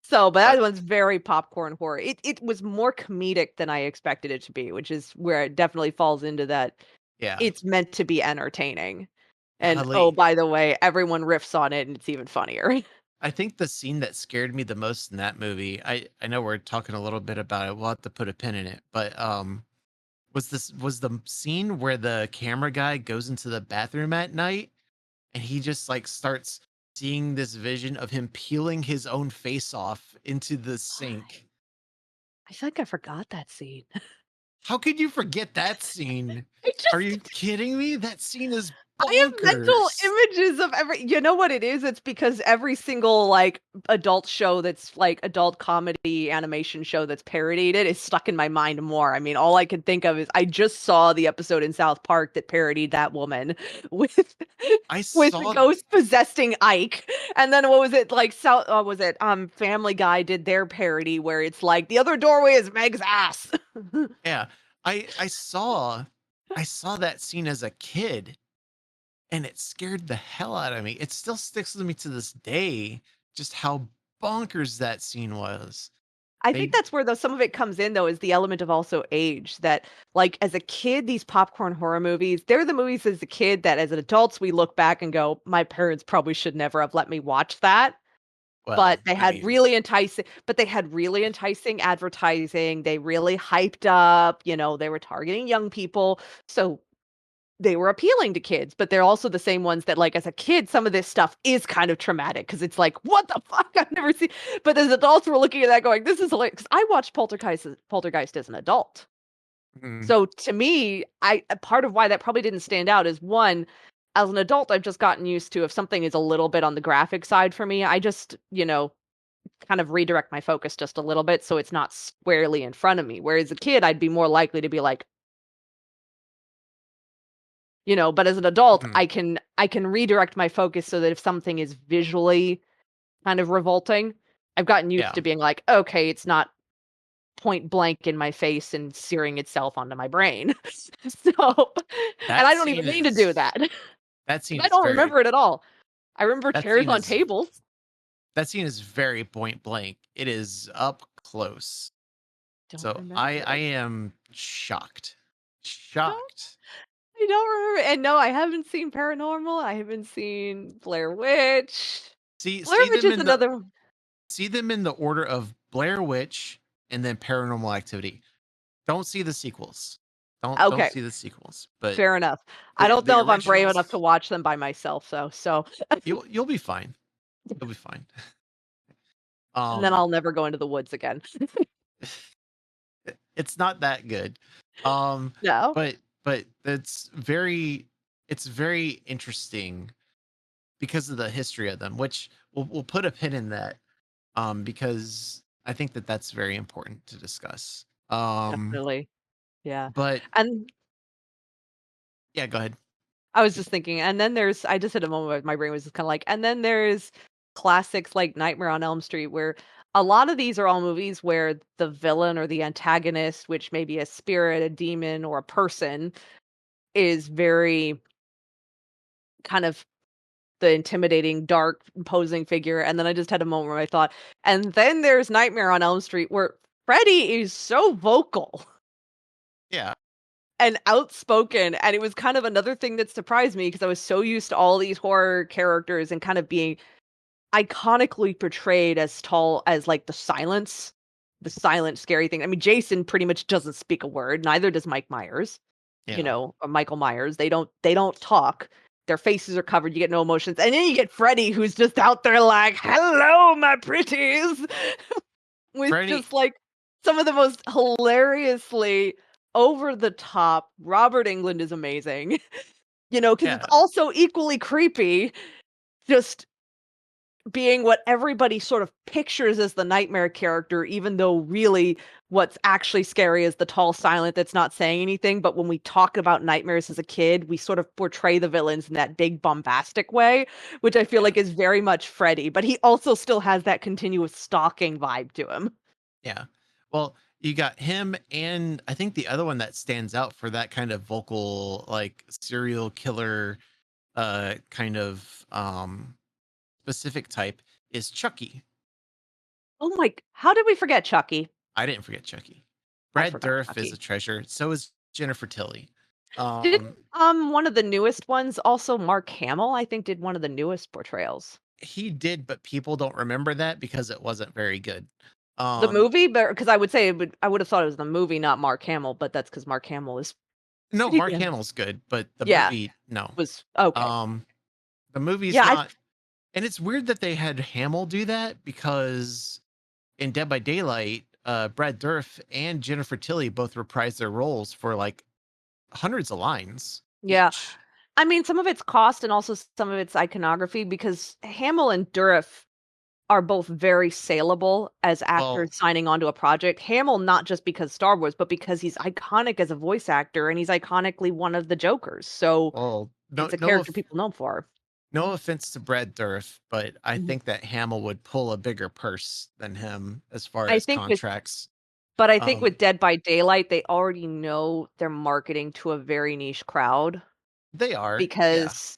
So, but Uh, that one's very popcorn horror. It was more comedic than I expected it to be, which is where it definitely falls into that yeah. it's meant to be entertaining. And, oh, Golly. by the way, everyone riffs on it, and it's even funnier. I think the scene that scared me the most in that movie, I know we're talking a little bit about it. We'll have to put a pin in it, but was the scene where the camera guy goes into the bathroom at night and he just like starts seeing this vision of him peeling his own face off into the sink. I think I forgot that scene. How could you forget that scene? I Are just you kidding me? That scene is I have mental bonkers. images of you know what it is? It's because every single, like, adult show that's, like, adult comedy animation show that's parodied it is stuck in my mind more. I mean, all I can think of is I just saw the episode in South Park that parodied that woman with I with the saw ghost possessing Ike, and then what was it, like, was it, Family Guy did their parody where it's like, "The other doorway is Meg's ass." yeah. I saw that scene as a kid and it scared the hell out of me. It still sticks with me to this day, just how bonkers that scene was. I think They that's where though some of it comes in though is the element of also age that like as a kid these popcorn horror movies they're the movies as a kid that as adults we look back and go my parents probably should never have let me watch that well, I mean, but they had really enticing advertising, they really hyped up, you know, they were targeting young people, so they were appealing to kids, but they're also the same ones that, like, as a kid, some of this stuff is kind of traumatic because it's like, "What the fuck? I've never seen." But as adults, we're looking at that going, "This is hilarious." Because I watched Poltergeist as an adult. mm, So, to me, I a part of why that probably didn't stand out is, 1, as an adult, I've just gotten used to if something is a little bit on the graphic side for me, I just, you know, kind of redirect my focus just a little bit so it's not squarely in front of me. Whereas a kid, I'd be more likely to be like, you know, but as an adult, mhm, I can redirect my focus so that if something is visually kind of revolting, I've gotten used yeah, to being like, "Okay, it's not point blank in my face and searing itself onto my brain." So and that I don't scene even mean to do is that, 'cause that scene I is don't very remember it at all. I remember that chairs scene on is tables. that scene is very point blank. It is up close. Don't So remember I it. am shocked. Don't Shocked. I don't remember and no, I haven't seen Paranormal, I haven't seen Blair Witch. See Blair see Witch them is in the another one. see them in the order of Blair Witch and then Paranormal Activity. Don't see the sequels. Don't Okay. see the sequels, but Fair enough. I don't the know if I'm brave enough to originals, watch them by myself though, so you'll be fine. You'll be fine. and then Um, I'll never go into the woods again. it's not that good. Um, No? but it's very interesting because of the history of them, which we'll put a pin in that, because I think that that's very important to discuss. Definitely. Yeah. But And yeah, go ahead. I was just thinking, and then there's I just had a moment where my brain was just kinda like and then there's classics like Nightmare on Elm Street where a lot of these are all movies where the villain or the antagonist, which may be a spirit, a demon, or a person, is very kind of the intimidating, dark, imposing figure, and then I just had a moment where I thought, and then there's Nightmare on Elm Street where Freddy is so vocal Yeah, and outspoken, and it was kind of another thing that surprised me because I was so used to all these horror characters and kind of being iconically portrayed as tall as, like, the silent, scary thing. I mean, Jason pretty much doesn't speak a word, neither does Mike Myers, you yeah. know, or Michael Myers. They don't talk. Their faces are covered, you get no emotions, and then you get Freddy who's just out there like, "Hello, my pretties," with Freddie, just, like, some of the most hilariously over the top Robert Englund is amazing, you know, because it's yeah, also equally creepy, just being what everybody sort of pictures as the nightmare character, even though really what's actually scary is the tall silent that's not saying anything. But when we talk about nightmares as a kid, we sort of portray the villains in that big bombastic way, which I feel yeah, like is very much Freddy, but he also still has that continuous stalking vibe to him. yeah. Well, you got him, and I think the other one that stands out for that kind of vocal, like serial killer, kind of specific type is Chucky. Oh my how did we forget Chucky? I didn't forget Chucky. I Brad forgot Dourif is a Chucky. treasure. So is Jennifer Tilly. Didn't, Um, one of the newest ones also Mark Hamill, I think, did one of the newest portrayals? he did, but people don't remember that because it wasn't very good. The Um, movie? Because I would say I would have thought it was the movie, not Mark Hamill, but that's because Mark Hamill is no, Mark yeah. Hamill's good, but the Yeah, movie, no. was okay. Um, the movie's Yeah, I not, and it's weird that they had Hamill do that because in Dead by Daylight, Brad Dourif and Jennifer Tilly both reprised their roles for like hundreds of lines yeah. each. I mean, some of it's cost and also some of it's iconography because Hamill and Dourif are both very saleable as actors Well, signing on to a project. Hamill, not just because Star Wars, but because he's iconic as a voice actor and he's iconically one of the Jokers. So no, it's a character people know him for. no offense to Brad Dourif, but I Mhm. think that Hamill would pull a bigger purse than him as far I as think with contracts. But I think with Um, Dead by Daylight, they already know they're marketing to a very niche crowd. They are, yeah. because,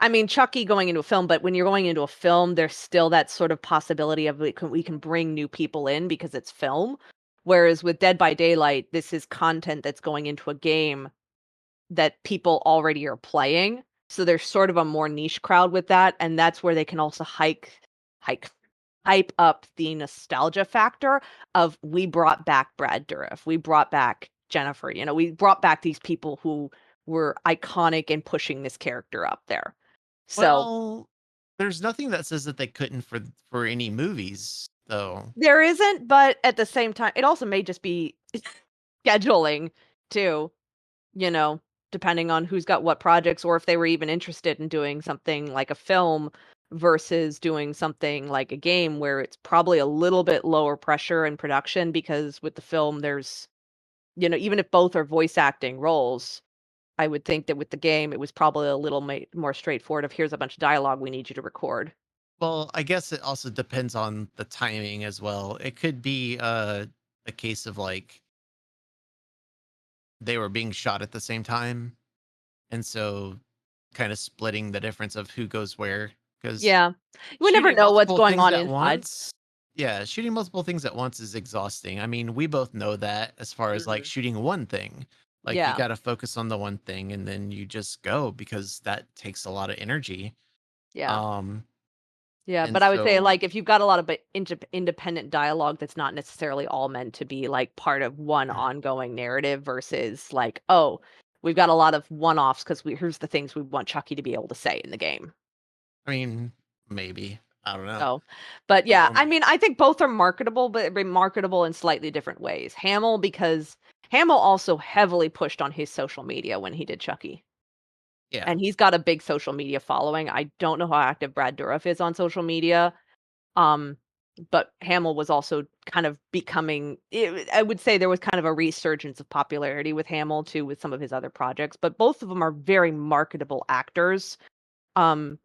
I mean, Chucky going into a film, but when you're going into a film, there's still that sort of possibility of we can bring new people in because it's film. Whereas with Dead by Daylight, this is content that's going into a game that people already are playing. So there's sort of a more niche crowd with that, and that's where they can also hike hype up the nostalgia factor of we brought back Brad Dourif, we brought back Jennifer, we brought back these people who were iconic in pushing this character up there. So Well, there's nothing that says that they couldn't for any movies, though. there isn't, but at the same time, it also may just be scheduling too. you know, Depending on who's got what projects or if they were even interested in doing something like a film versus doing something like a game where it's probably a little bit lower pressure in production because with the film there's, even if both are voice acting roles, I would think that with the game it was probably a little more straightforward of here's a bunch of dialogue we need you to record. Well, I guess it also depends on the timing as well. It could be a case of like they were being shot at the same time, and so kind of splitting the difference of who goes where. Because Yeah. You would never shooting know what's multiple going things on at inside. once, yeah, shooting multiple things at once is exhausting. I mean, we both know that as far as like Mhm. shooting one thing. Like you Yeah. got to focus on the one thing and then you just go because that takes a lot of energy. Yeah. Um Yeah, and but I would say, so like, if you've got a lot of independent dialogue that's not necessarily all meant to be, like, part of one ongoing narrative versus, like, "Oh, we've got a lot of one-offs 'cause here's the things we want Chucky to be able to say in the game." I mean, maybe. I don't know. So but, yeah, I Um mean, I think both are marketable, but remarketable in slightly different ways. Because Hamill also heavily pushed on his social media when he did Chucky, yeah. and he's got a big social media following. I don't know how active Brad Dourif is on social media. Um, but Hamill was also kind of becoming I would say there was kind of a resurgence of popularity with Hamill too with some of his other projects, but both of them are very marketable actors, um,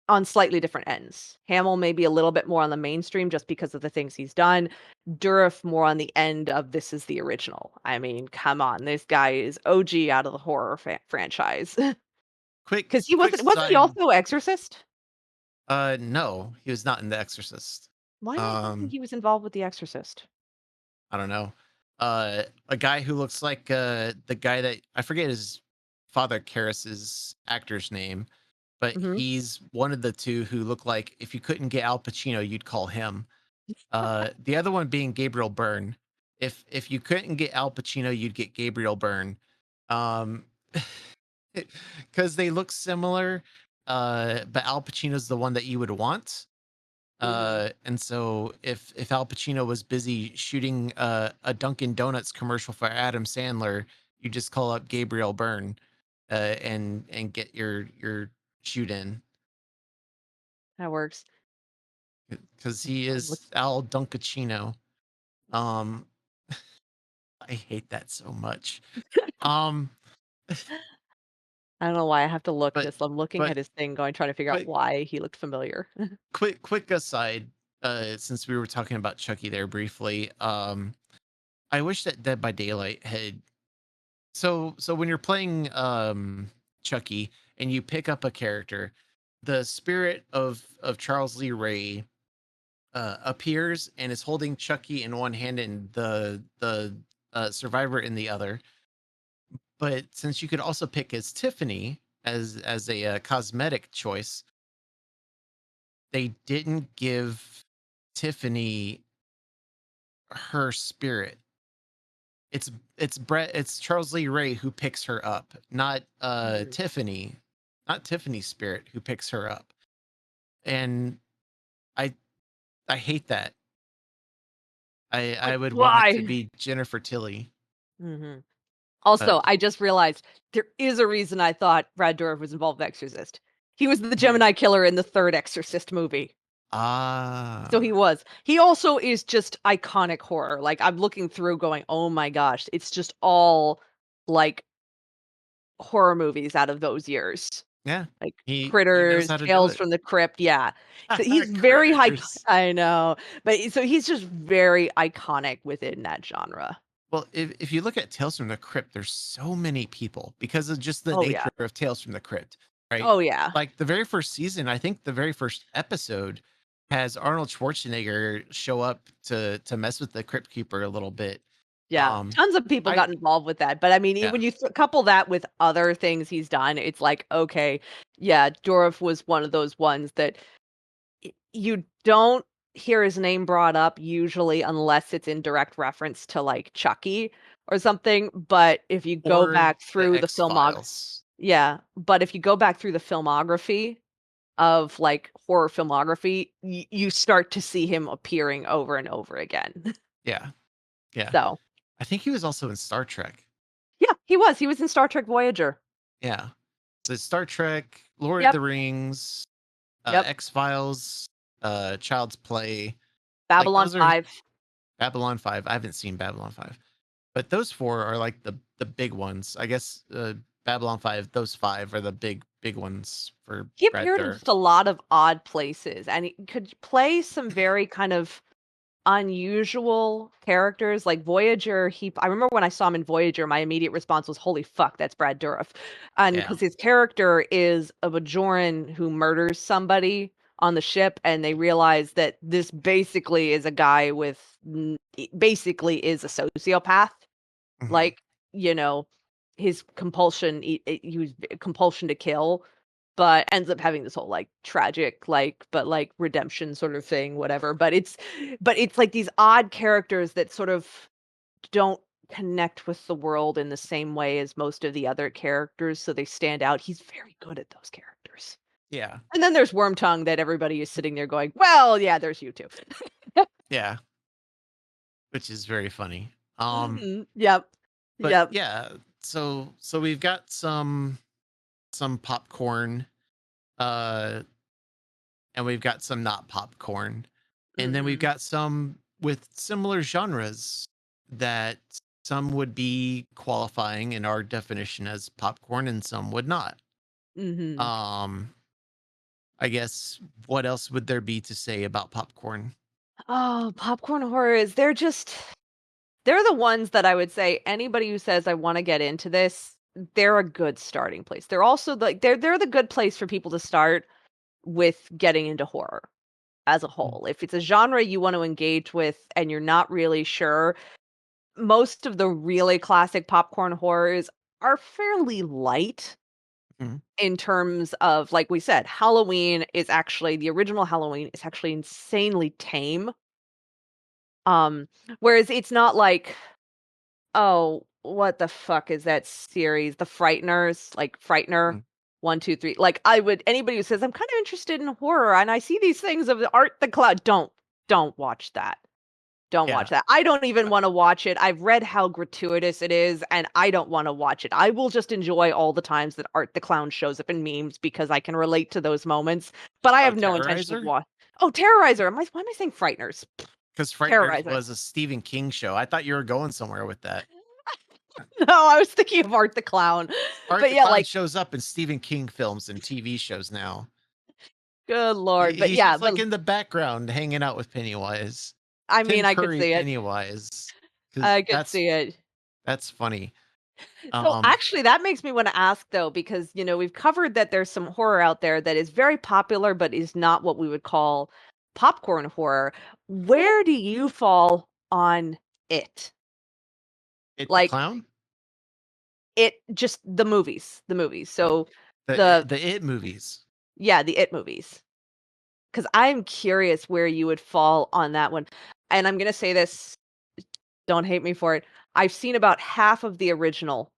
on slightly different ends. Hamill may be a little bit more on the mainstream just because of the things he's done. Dourif more on the end of this is the original. I mean, come on, this guy is OG out of the horror franchise. Because he quick wasn't he side. also Exorcist? No, he was not in The Exorcist. Why am I thinking Um he was involved with The Exorcist? I don't know. A guy who looks like the guy that I forget his father Karras's actor's name, but Mhm. he's one of the two who look like if you couldn't get Al Pacino, you'd call him. The other one being Gabriel Byrne. If you couldn't get Al Pacino, you'd get Gabriel Byrne. Um, because they look similar, but Al Pacino's the one that you would want. Mhm. And so if Al Pacino was busy shooting a Dunkin' Donuts commercial for Adam Sandler, you just call up Gabriel Byrne and get your shoot in That works. because he I'm look is Al Dunkachino. Um, I hate that so much. Um, I don't know why I have to look but this. I'm looking but at his thing going trying to figure out quick why he looked familiar. quick aside. Since we were talking about Chucky there briefly, I wish that Dead by Daylight had so when you're playing Chucky and you pick up a character, the spirit of Charles Lee Ray appears and is holding Chucky in one hand and the survivor in the other. But since you could also pick as Tiffany as a cosmetic choice, they didn't give Tiffany her spirit. It's Charles Lee Ray who picks her up, not Mhm. Tiffany, not Tiffany's spirit who picks her up. And I I hate that. I Like, would want it to why? be Jennifer Tilly. Mhm. But Also, I just realized there is a reason I thought Brad Dourif was involved with Exorcist. He was the who Gemini killer in the 3rd Exorcist movie. So he ah was. He also is just iconic horror. Like, I'm looking through going, "Oh my gosh," it's just all, like, horror movies out of those years. yeah, Like he knows Critters, how to do Tales it. from the Crypt, yeah. So he's very high. Critters. I know, but so he's just very iconic within that genre. Well, if you look at Tales from the Crypt, there's so many people because of just the Oh, yeah. nature of Tales from the Crypt, right? Oh, yeah. Like the very first season, I think the very first episode has Arnold Schwarzenegger show up to mess with the Crypt Keeper a little bit. Yeah, Um, tons of people I got involved with that, but I mean, yeah, when you couple that with other things he's done, it's like, okay, yeah, Dorff was one of those ones that you don't hear his name brought up usually unless it's in direct reference to like Chucky or something. But if you go or back the through the X filmog Files. yeah, but if you go back through the filmography of like horror filmography, you start to see him appearing over and over again. Yeah, yeah. So I think he was also in Star Trek. yeah, he was in Star Trek Voyager. Yeah. So Star Trek, Lord of Yep, the Rings, yep. X Files, Child's Play. Like Babylon those are 5. Babylon 5. I haven't seen Babylon 5. But those 4 are like the big ones. I guess Babylon 5, those 5 are the big ones for He Brad appeared in Dourif. just a lot of odd places, and he could play some very kind of unusual characters. Like Voyager, I remember when I saw him in Voyager, my immediate response was, "Holy fuck, that's Brad Dourif," and Yeah. because his character is a Bajoran who murders somebody on the ship, and they realize that this basically is a guy basically is a sociopath. Mhm. Like, you know, his compulsion, he was compulsion to kill, but ends up having this whole like tragic, like, but like redemption sort of thing, whatever. But it's like these odd characters that sort of don't connect with the world in the same way as most of the other characters, so they stand out. He's very good at those characters. Yeah. And then there's Wormtongue that everybody is sitting there going, well, yeah, there's you too. Yeah. Which is very funny. Yep. But Yep. yeah, so we've got some popcorn, uh, and we've got some not popcorn. And then we've Hmm. got some with similar genres that some would be qualifying in our definition as popcorn and some would not. Hmm. Um, I guess what else would there be to say about popcorn? Oh, popcorn horrors. They're the ones that I would say anybody who says I want to get into this, they're a good starting place. They're also they're the good place for people to start with getting into horror as a Mm, whole. If it's a genre you want to engage with and you're not really sure, most of the really classic popcorn horrors are fairly light mhm, in terms of, like we said, the original Halloween is actually insanely tame. Um, Whereas it's not like, oh, what the fuck is that series? The Frighteners, like Frightener mhm. 1, 2, 3. Like anybody who says I'm kind of interested in horror and I see these things of the Art the Cloud, don't watch that. Don't watch Yeah. that. I don't even Uh, want to watch it. I've read how gratuitous it is, and I don't want to watch it. I will just enjoy all the times that Art the Clown shows up in memes because I can relate to those moments. But I Oh, have no intention of Terrorizer? watch. Oh, Terrorizer. Why am I saying Frighteners? Because Frighteners Terrorizer. was a Stephen King show. I thought you were going somewhere with that. No, I was thinking of Art the Clown. Art But the yeah, Clown like, shows up in Stephen King films and TV shows now. good lord. But He's yeah, just but like in the background hanging out with Pennywise. I mean, Tim I could Curry see it. Pennywise. Because I could see it. that's funny. So Um, actually that makes me want to ask though, because we've covered that there's some horror out there that is very popular but is not what we would call popcorn horror. Where do you fall on it? it the Like clown? it just the movies. Oh, So the the It movies. yeah, the It movies. Because I'm curious where you would fall on that one. And I'm gonna say this, don't hate me for it. I've seen about half of the original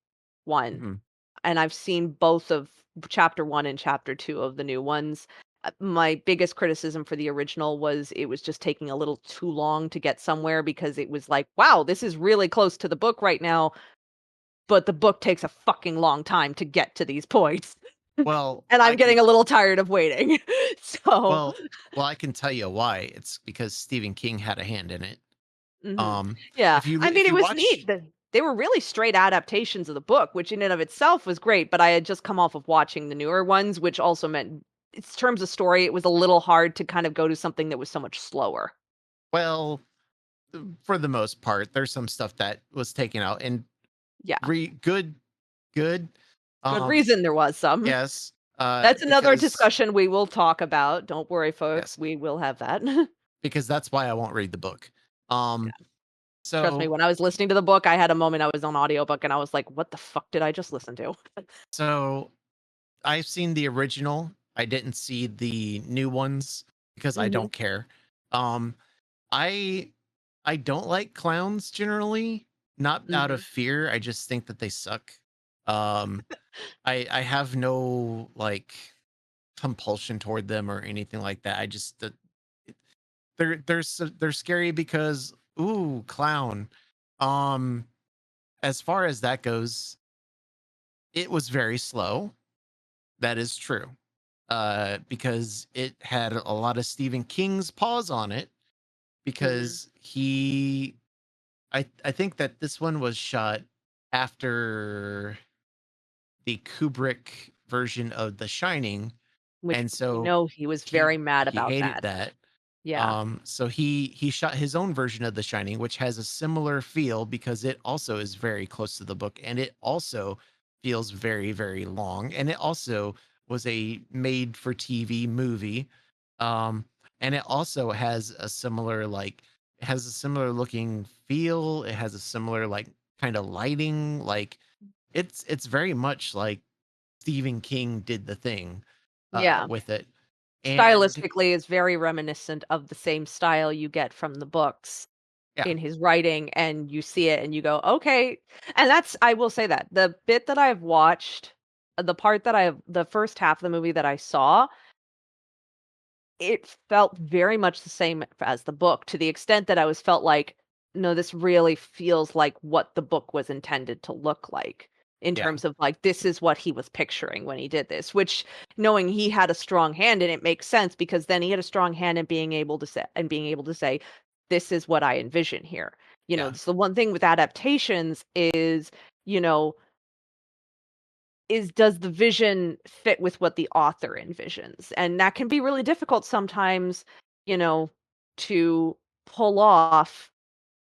one. Mhm, And I've seen both of chapter 1 and chapter 2 of the new ones. My biggest criticism for the original was it was just taking a little too long to get somewhere because it was like, "Wow, this is really close to the book right now," but the book takes a fucking long time to get to these points, Well, and I I'm can getting a little tired of waiting. So, well I can tell you why. It's because Stephen King had a hand in it. mhm. Um, Yeah, I if mean, it you was watch neat. They were really straight adaptations of the book, which in and of itself was great, but I had just come off of watching the newer ones, which also meant in terms of story, it was a little hard to kind of go to something that was so much slower. well, for the most part. There's some stuff that was taken out and Yeah. good, good. Good Um, reason there was some. yes, That's another because discussion we will talk about. Don't worry, folks. yes, We will have that. because that's why I won't read the book. Um, Trust me, so when I was listening to the book, I had a moment I was on audiobook and I was like, "What the fuck did I just listen to?" so I've seen the original. I didn't see the new ones because I Mhm, don't care. Um, I I don't like clowns generally, not out of mhm. fear. I just think that they suck. Um, I have no like compulsion toward them or anything like that. I just they're scary because ooh, clown. Um, as far as that goes, it was very slow. That is true. Because it had a lot of Stephen King's paws on it Mhm. because I think that this one was shot after the Kubrick version of The Shining, Which and we so know he was very mad he about hated that. that. Yeah, So he shot his own version of The Shining, which has a similar feel because it also is very close to the book, and it also feels very, very long, and it also was a made for TV movie. Um, and it also has a similar it has a similar looking feel. It has a similar kind of lighting. Like it's very much like Stephen King did the thing yeah. with it. And Stylistically is very reminiscent of the same style you get from the books yeah, in his writing, and you see it and you go, "Okay." And that's I will say that the bit that I've watched, the part that the first half of the movie that I saw, it felt very much the same as the book to the extent that I was felt like, "No, this really feels like what the book was intended to look like." In yeah, terms of, like, this is what he was picturing when he did this, which knowing he had a strong hand in it makes sense because then he had a strong hand in being able to say, "This is what I envision here." yeah, It's the one thing with adaptations is, you know, does the vision fit with what the author envisions? And that can be really difficult sometimes, you know, to pull off,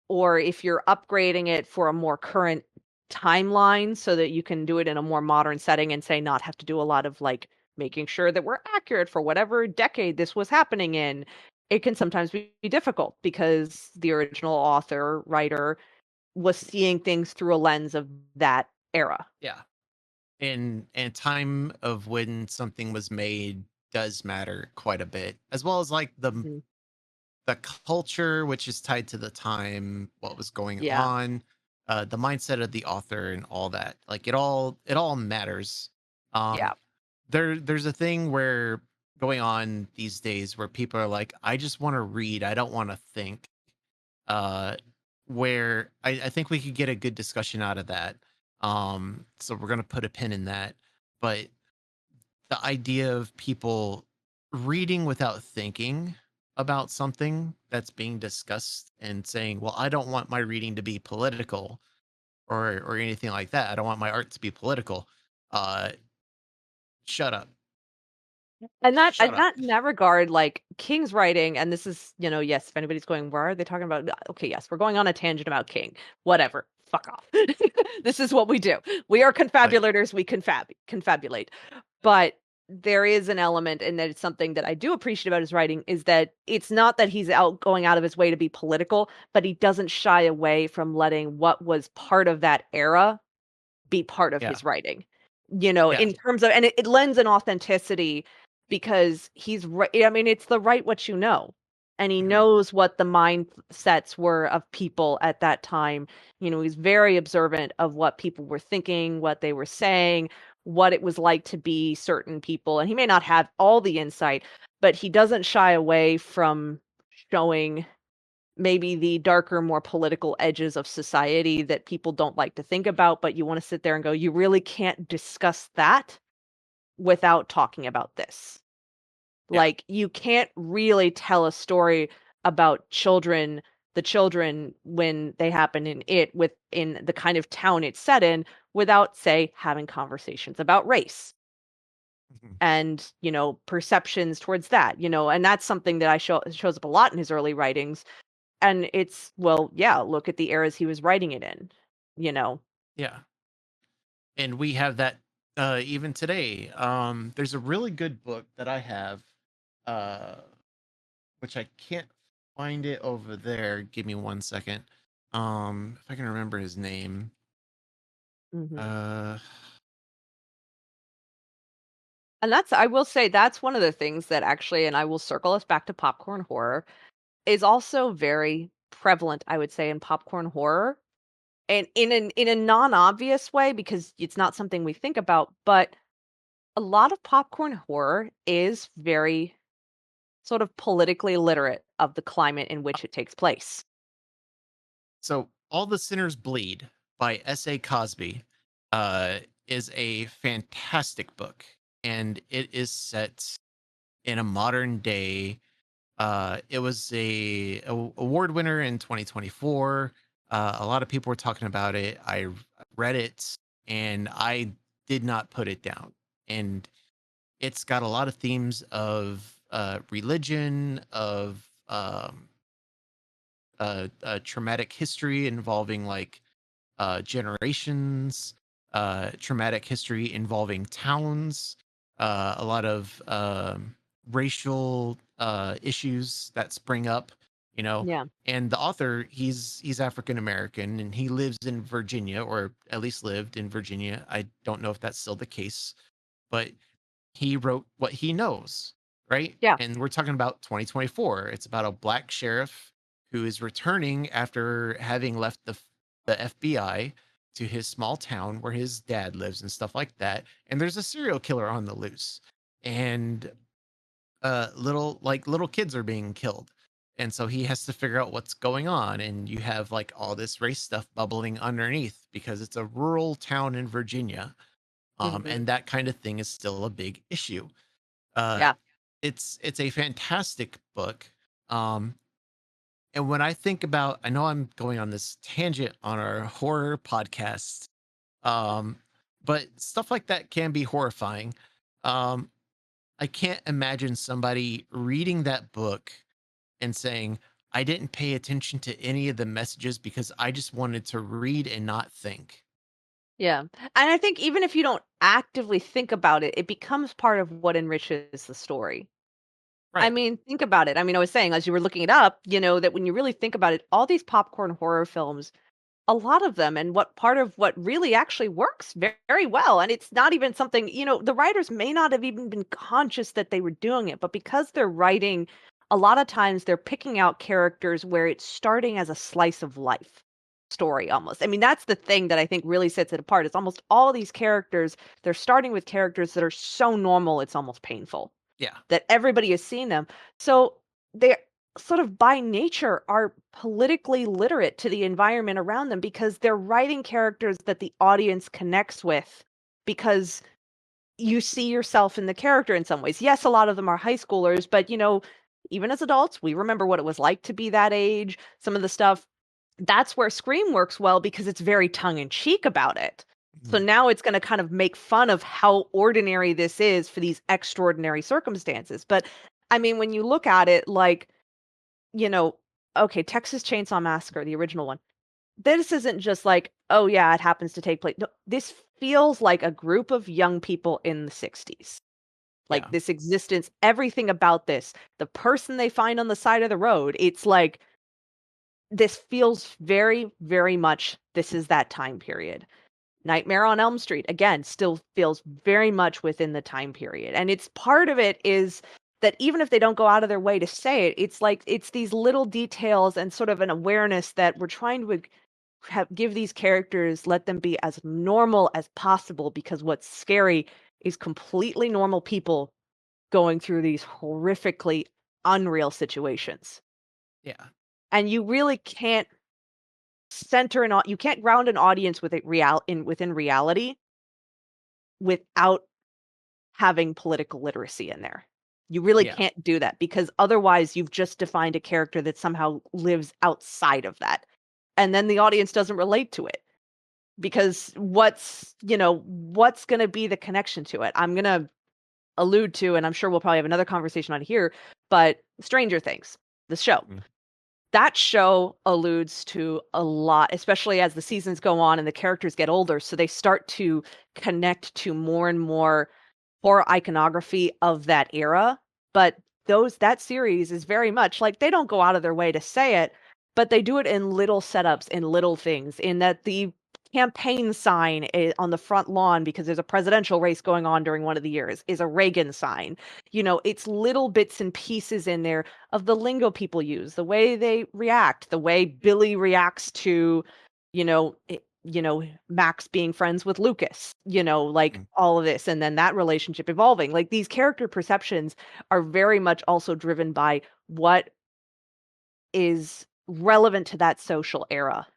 or if you're upgrading it for a more current timeline so that you can do it in a more modern setting and say not have to do a lot of like making sure that we're accurate for whatever decade this was happening in. It can sometimes be difficult because the original author, writer was seeing things through a lens of that era. yeah. And time of when something was made does matter quite a bit, as well as like Mhm. the culture which is tied to the time, what was going Yeah. on, the mindset of the author and all that. Like it all matters. Um Yeah. there's a thing where going on these days where people are like, I just want to read, I don't want to think. uh, where I think we could get a good discussion out of that. So we're gonna put a pin in that. But the idea of people reading without thinking about something that's being discussed and saying, "Well, I don't want my reading to be political or anything like that. I don't want my art to be political." Uh, shut up. And that Shut up. in that regard, like, King's writing and this is, yes, if anybody's going, "Where are they talking about?" Okay, yes, we're going on a tangent about King. Whatever. Fuck off. This is what we do. We are Like, confabulators, we confabulate. But there is an element, and that it's something that I do appreciate about his writing, is that it's not that he's going out of his way to be political, but he doesn't shy away from letting what was part of that era be part of yeah, his writing. yeah, In terms of and it lends an authenticity because he's right. I mean, it's the write what you know. And he mhm, knows what the mindsets were of people at that time. He's very observant of what people were thinking, what they were saying, what it was like to be certain people. And he may not have all the insight, but he doesn't shy away from showing maybe the darker, more political edges of society that people don't like to think about, but you wanna sit there and go, "You really can't discuss that without talking about this." yeah, Like, you can't really tell a story about the children when they happen within the kind of town it's set in without, say, having conversations about race mhm, and, perceptions towards that, and that's something that I shows up a lot in his early writings And it's, well, yeah, look at the eras he was writing it in, you know? Yeah. And we have that even today. There's a really good book that I have, uh, which I can't find it over there. Give me one second. If I can remember his name. Mhm. Uh, And that's, I will say that's one of the things that actually, and I will circle us back to popcorn horror, is also very prevalent, I would say, in popcorn horror, and in a non-obvious way because it's not something we think about, but a lot of popcorn horror is very sort of politically literate of the climate in which it takes place. so All the Sinners Bleed by S.A. Cosby uh, is a fantastic book, and it is set in a modern day. It was award winner in 2024. A lot of people were talking about it. I read it and I did not put it down. And it's got a lot of themes of religion, of traumatic history involving like generations, traumatic history involving towns, a lot of racial issues that spring up, you know. Yeah. And the author, he's African American, and he lives in Virginia, or at least lived in Virginia. I don't know if that's still the case, but he wrote what he knows, right? Yeah. And we're talking about 2024. It's about a black sheriff who is returning after having left the FBI to his small town where his dad lives and stuff like that. And there's a serial killer on the loose. And little kids are being killed. And so he has to figure out what's going on, and you have like all this race stuff bubbling underneath because it's a rural town in Virginia, Mhm. and that kind of thing is still a big issue. Uh, Yeah. it's a fantastic book. Um, and when I think about, I know I'm going on this tangent on our horror podcast, um, but stuff like that can be horrifying. Um, I can't imagine somebody reading that book and saying, I didn't pay attention to any of the messages because I just wanted to read and not think. Yeah. And I think even if you don't actively think about it, it becomes part of what enriches the story. I Right. mean, think about it. I mean, I was saying as you were looking it up, that when you really think about it, all these popcorn horror films, a lot of them, and what part of what really actually works very well, and it's not even something, the writers may not have even been conscious that they were doing it, but because they're writing, a lot of times they're picking out characters where it's starting as a slice of life story almost. I mean, that's the thing that I think really sets it apart. It's almost all these characters, they're starting with characters that are so normal, it's almost painful Yeah. that everybody has seen them. So they sort of by nature are politically literate to the environment around them because they're writing characters that the audience connects with because you see yourself in the character in some ways. Yes, a lot of them are high schoolers, but even as adults, we remember what it was like to be that age. Some of the stuff that's where Scream works well because it's very tongue in cheek about it. So Mm. now it's gonna kind of make fun of how ordinary this is for these extraordinary circumstances. But, I mean, when you look at it, like, you know, okay, Texas Chainsaw Massacre, the original one. This isn't just like, "Oh, yeah, it happens to take place." No, this feels like a group of young people in the '60s. Like, Yeah. this existence, everything about this, the person they find on the side of the road, it's like this feels very, very much this is that time period. Nightmare on Elm Street, again, still feels very much within the time period. And it's part of it is that even if they don't go out of their way to say it, it's like it's these little details and sort of an awareness that we're trying to give these characters, let them be as normal as possible because what's scary is completely normal people going through these horrifically unreal situations. Yeah. And you really can't you can't ground an audience with within reality without having political literacy in there. You really Yeah. can't do that because otherwise you've just defined a character that somehow lives outside of that. And then the audience doesn't relate to it because what's going to be the connection to it? I'm going to allude to, and I'm sure we'll probably have another conversation on here, but Stranger Things, the show. Mm. that show alludes to a lot, especially as the seasons go on and the characters get older. So they start to connect to more and more horror iconography of that era. But that series is very much like they don't go out of their way to say it, but they do it in little setups, in little things, in that the campaign sign on the front lawn because there's a presidential race going on during one of the years is a Reagan sign. It's little bits and pieces in there of the lingo people use, the way they react, the way Billy reacts to, Max being friends with Lucas, like Mm. all of this, and then that relationship evolving. Like these character perceptions are very much also driven by what is relevant to that social era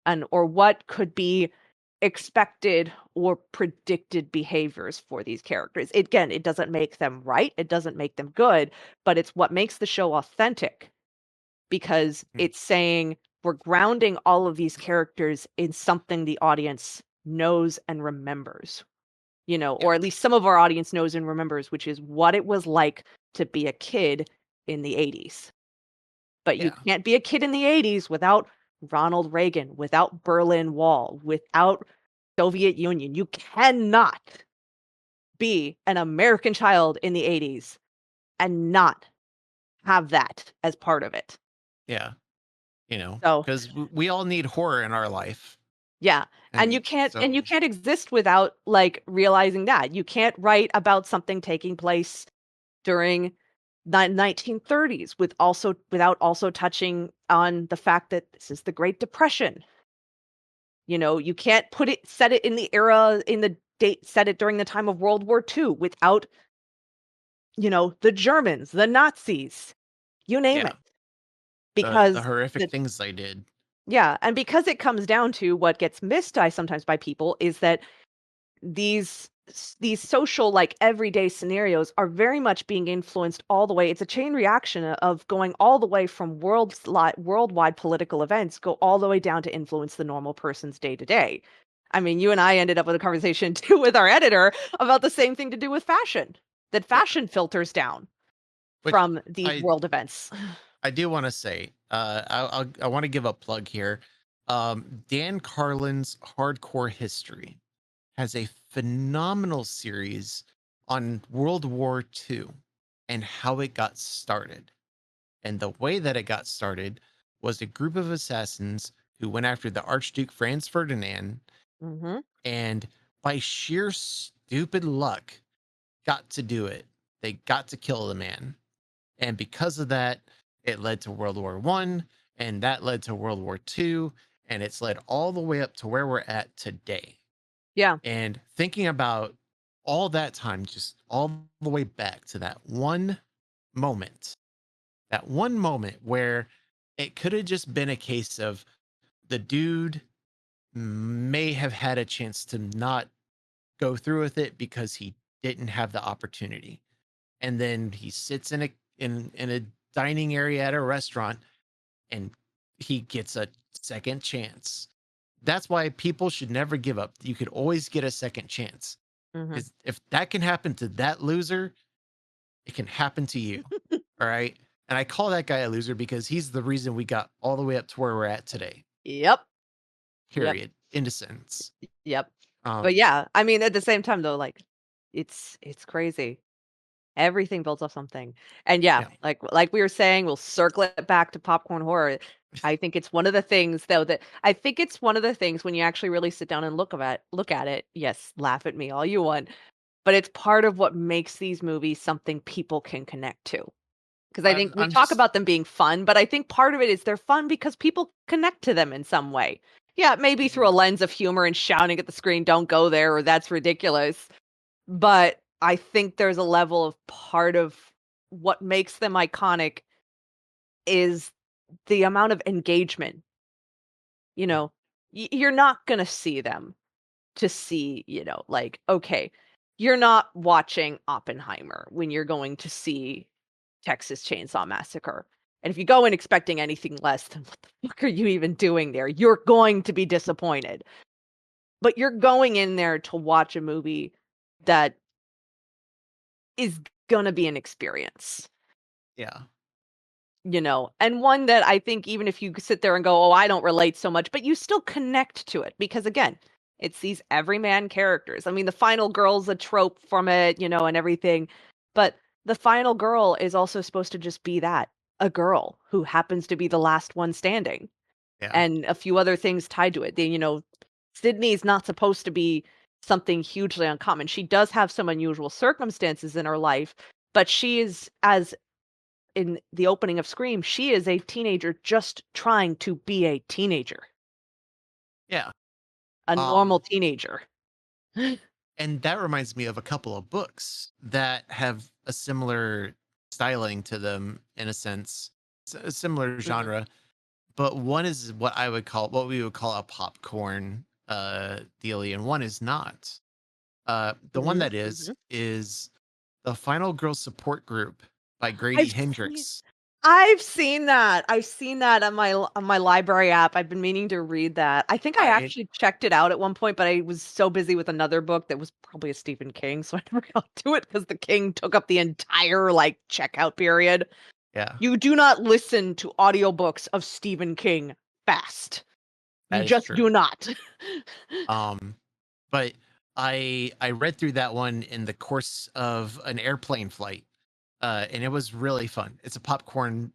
and or what could be expected or predicted behaviors for these characters. Again, it doesn't make them right, it doesn't make them good, but it's what makes the show authentic because Mm. it's saying we're grounding all of these characters in something the audience knows and remembers, Yeah. or at least some of our audience knows and remembers, which is what it was like to be a kid in the 80s. But you Yeah. can't be a kid in the 80s without Ronald Reagan, without Berlin Wall, without Soviet Union. You cannot be an American child in the 80s and not have that as part of it. Yeah. So, Because we all need horror in our life. yeah. And And you so, can't exist without like realizing that. You can't write about something taking place during the 1930s without also touching on the fact that this is the Great Depression. You can't set it in the era in the date set it during the time of World War II without, the Germans, the Nazis, you name yeah, it. the Because horrific the things they did. yeah, and because it comes down to what gets missed sometimes by people is that these social like everyday scenarios are very much being influenced all the way. It's a chain reaction of going all the way from worldwide political events go all the way down to influence the normal person's day to day. I mean, you and I ended up with a conversation too with our editor about the same thing to do with fashion, that Yeah. fashion filters down Which from these I world events. I do want to say, I want to give a plug here. Dan Carlin's Hardcore History has a phenomenal series on World War II and how it got started. And the way that it got started was a group of assassins who went after the Archduke Franz Ferdinand, Mhm. and by sheer stupid luck, got to do it. They got to kill the man. And because of that, it led to World War One, and that led to World War Two, and it's led all the way up to where we're at today. Yeah. And thinking about all that time, just all the way back to moment, that one moment where it could have just been a case of the dude may have had a chance to not go through with it because he didn't have the opportunity. And then he sits in a dining area at a restaurant and he gets a second chance. That's why people should never give up. You could always get a second chance. Mhm. Because if that can happen to that loser, it can happen to you. All right. And I call that guy a loser because he's the reason we got all the way up to where we're at today. Yep. Yep. Period. Into sentence. Yep. But Um, yeah, I mean, at the same time though, like it's crazy. Everything builds off something. And yeah, yeah. like we were saying, we'll circle it back to popcorn horror. I think it's one of the things though that I think it's one of the things when you actually really sit down and look at it. Yes, laugh at me all you want, but it's part of what makes these movies something people can connect to. Because I think we I'm talk just about them being fun, but I think part of it is they're fun because people connect to them in some way. Yeah, maybe through a Mhm. lens of humor and shouting at the screen, "Don't go there," or "That's ridiculous." But I think there's a level of part of what makes them iconic is the amount of engagement, you Yeah. know? You're not gonna see them to see, like, okay, you're not watching Oppenheimer when you're going to see Texas Chainsaw Massacre. And if you go in expecting anything less, then what the fuck are you even doing there? You're going to be disappointed. But you're going in there to watch a movie that is gonna be an experience. Yeah. and one that I think even if you sit there and go, "Oh, I don't relate so much," but you still connect to it because again, it's these everyman characters. I mean, the final girl's a trope from it, and everything, but the final girl is also supposed to just be that, a girl who happens to be the last one standing, Yeah. and a few other things tied to it. Sydney's not supposed to be something hugely uncommon. She does have some unusual circumstances in her life, but she is as in the opening of Scream, she is a teenager just trying to be a teenager, Yeah. a normal Um, teenager. and that reminds me of a couple of books that have a similar styling to them in a sense, a similar Mhm, genre, but one is what we would call a popcorn dealie, and one is not. The one mhm, that mhm. is the Final Girl Support Group by Grady I've seen Hendrix. I've seen that. I've seen that on my library app. I've been meaning to read that. I think I I actually checked it out at one point, but I was so busy with another book that was probably a Stephen King, so I never got to it because the King took up the entire, checkout period. Yeah, You do not listen to audiobooks of Stephen King fast. You that is just true. do not. Um, but I read through that one in the course of an airplane flight, and it was really fun. It's a popcorn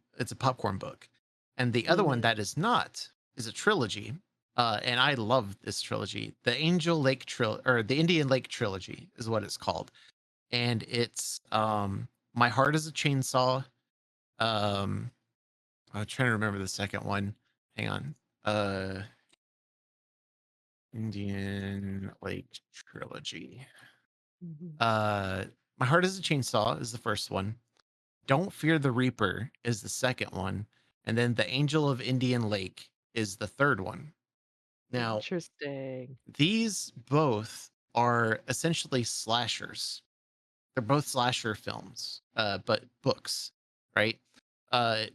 book, and the other one Mhm. that is not is a trilogy. And I love this trilogy. The Indian Lake trilogy is what it's called, and it's My Heart is a Chainsaw. Um, I'm trying to remember the second one. Hang on. Uh, Indian Lake trilogy. Mhm. Uh, My Heart is a Chainsaw is the first one. Don't Fear the Reaper is the second one. And then The Angel of Indian Lake is the third one. Now, Interesting. these both are essentially slashers. They're both slasher films, but books, right? Uh,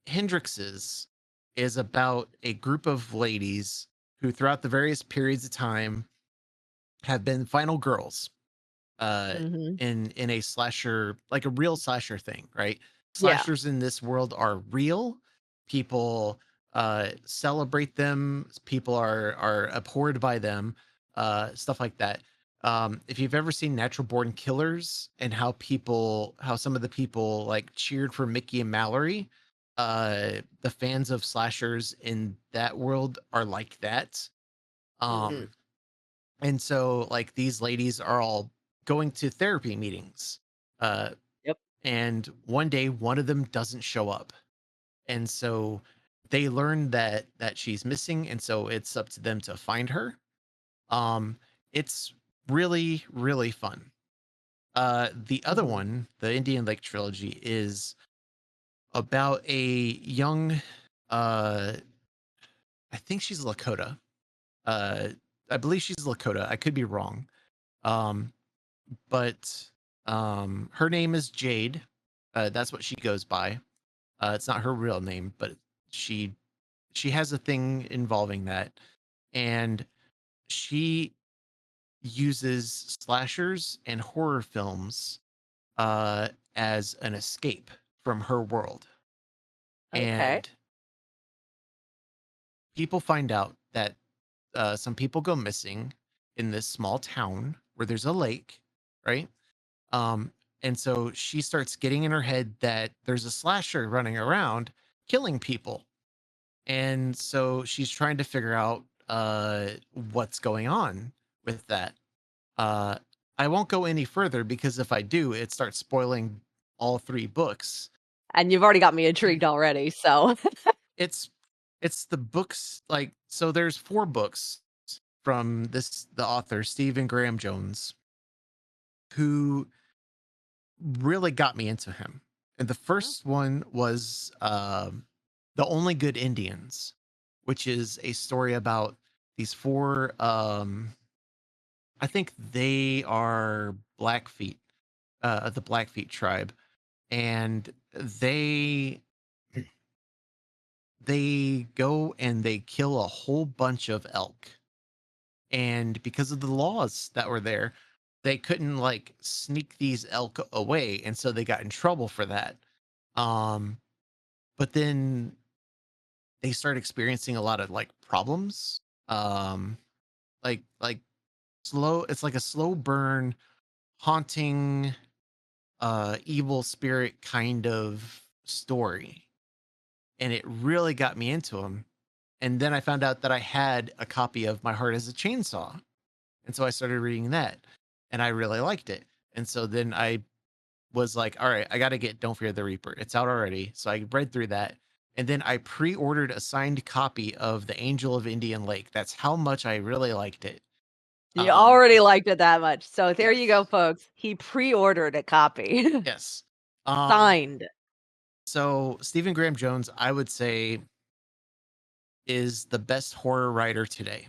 Hendrix's is about a group of ladies who, throughout the various periods of time, have been final girls uh Mhm. in a slasher, like a real slasher thing, right? Yeah. Slashers in this world are real. People celebrate them. People are abhorred by them, stuff like that. If you've ever seen Natural Born Killers and how some of the people like cheered for Mickey and Mallory, the fans of slashers in that world are like that. Mhm. um and so, like, these ladies are all going to therapy meetings. Uh, Yep. and one day, one of them doesn't show up. And so they learn that she's missing. And so it's up to them to find her. Um, it's really, really fun. The other Mhm. one, the Indian Lake trilogy, is about a young, uh, I think she's Lakota. Uh, I believe she's Lakota. I could be wrong. Um, but her name is Jade. That's what she goes by. It's not her real name, but she she has a thing involving that, and she uses slashers and horror films as an escape from her world. Okay. And people find out that some people go missing in this small town where there's a lake, right? Um, and so she starts getting in her head that there's a slasher running around killing people. And so she's trying to figure out what's going on with that. Uh, I won't go any further because if I do, it starts spoiling all three books. And you've already got me intrigued already, so It's it's the books, like, so there's four books from the author Stephen Graham Jones, who really got me into him. And the Mhm. first one was The Only Good Indians, which is a story about these four, I think they are Blackfeet, the Blackfeet tribe. And they go and they kill a whole bunch of elk. And because of the laws that were there, they couldn't like sneak these elk away. And so they got in trouble for that. Um, but then they start experiencing a lot of like problems. Um, like slow. It's like a slow burn, haunting, evil spirit kind of story, and it really got me into them. And then I found out that I had a copy of My Heart as a Chainsaw, and so I started reading that, and I really liked it. And so then I was like, all right, I got to get Don't Fear the Reaper. It's out already. So I read through that. And then I pre ordered a signed copy of The Angel of Indian Lake. That's how much I really liked it. You already And liked it that much. So there you go, yes, folks. He pre-ordered a copy. yes. Um, Signed. so Stephen Graham Jones, I would say, is the best horror writer today.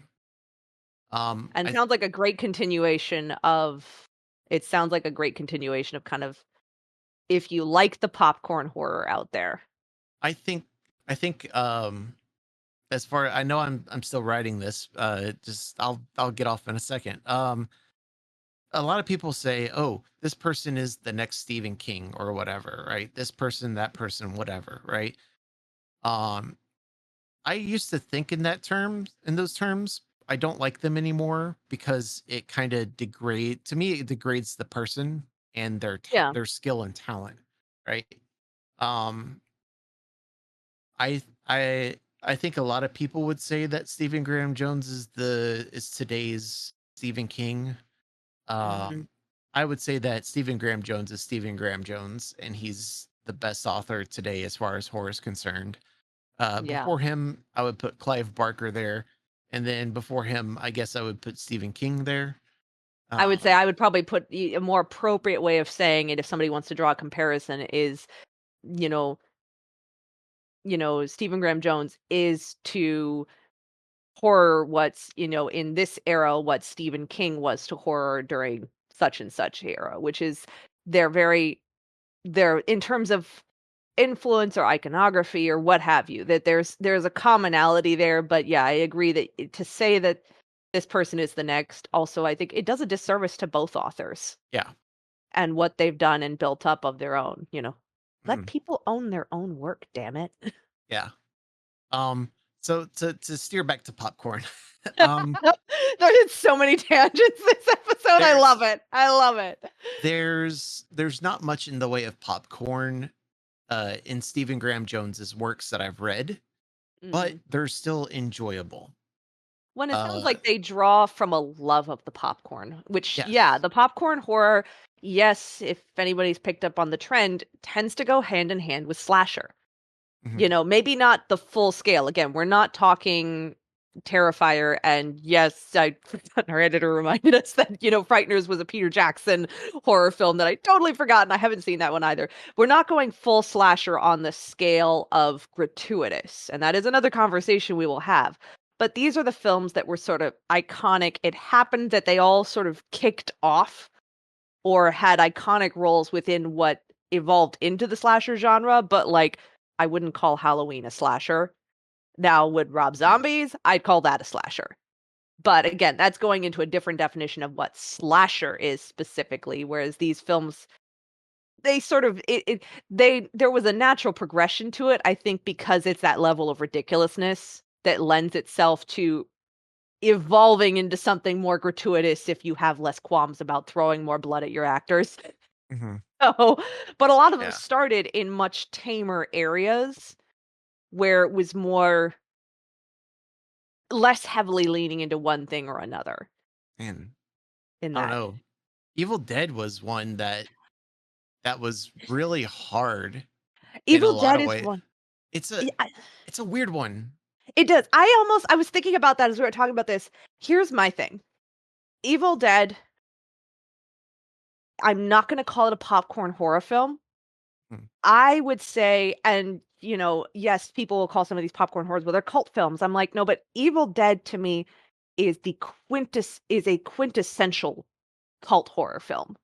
And I sounds like a great continuation of it sounds like a great continuation of kind of if you like the popcorn horror out there. I think I think as far I know I'm still writing this. Just I'll get off in a second. A lot of people say, "Oh, this person is the next Stephen King or whatever," right? This person, that person, whatever, right? Um, I used to think in those terms. I don't like them anymore because it kind of degrade to me. It degrades the person and Yeah. their skill and talent, right? Um, I think a lot of people would say that Stephen Graham Jones is today's Stephen King. Mhm. Um, I would say that Stephen Graham Jones is Stephen Graham Jones, and he's the best author today as far as horror is concerned. Yeah. Before him, I would put Clive Barker there, and then before him, I guess I would put Stephen King there. I would say Um, I would probably put a more appropriate way of saying it if somebody wants to draw a comparison is, you know, Stephen Graham Jones is to horror what's, in this era what Stephen King was to horror during such and such era, which is they're very they're in terms of influence or iconography or what have you, that there's a commonality there, but yeah, I agree that to say that this person is the next, also I think it does a disservice to both authors yeah, and what they've done and built up of their own. Let mhm, people own their own work, damn it. yeah. Um, so to steer back to popcorn, um, There's so many tangents this episode. I love there's it. I love it. there's not much in the way of popcorn in Stephen Graham Jones's works that I've read, but Mhm. they're still enjoyable. When it sounds Uh, like they draw from a love of the popcorn, which, yeah, yes. the popcorn horror, yes, if anybody's picked up on the trend, tends to go hand in hand with slasher. Mhm, Maybe not the full scale. Again, we're not talking Terrifier. And yes, I forgot our editor reminded us that, Frighteners was a Peter Jackson horror film that I totally forgot, and I haven't seen that one either. We're not going full slasher on the scale of gratuitous, and that is another conversation we will have. But these are the films that were sort of iconic. It happened that they all sort of kicked off or had iconic roles within what evolved into the slasher genre, but like I wouldn't call Halloween a slasher. Now, would Rob mhm, Zombies? I'd call that a slasher. But again, that's going into a different definition of what slasher is specifically, whereas these films they sort of there was a natural progression to it, I think, because it's that level of ridiculousness that lends itself to evolving into something more gratuitous if you have less qualms about throwing more blood at your actors. mhm, So, but a lot of them yeah, started in much tamer areas where it was more less heavily leaning into one thing or another and in I don't that. know. Evil Dead was one that was really hard in a Evil lot Dead of is ways. one. It's Yeah, a weird one. it does. I was thinking about that as we were talking about this. Here's my thing. Evil Dead, I'm not gonna call it a popcorn horror film. Mm, I would say, and yes, people will call some of these popcorn horrors, well, they're cult films. I'm like, no, but Evil Dead to me is a quintessential cult horror film.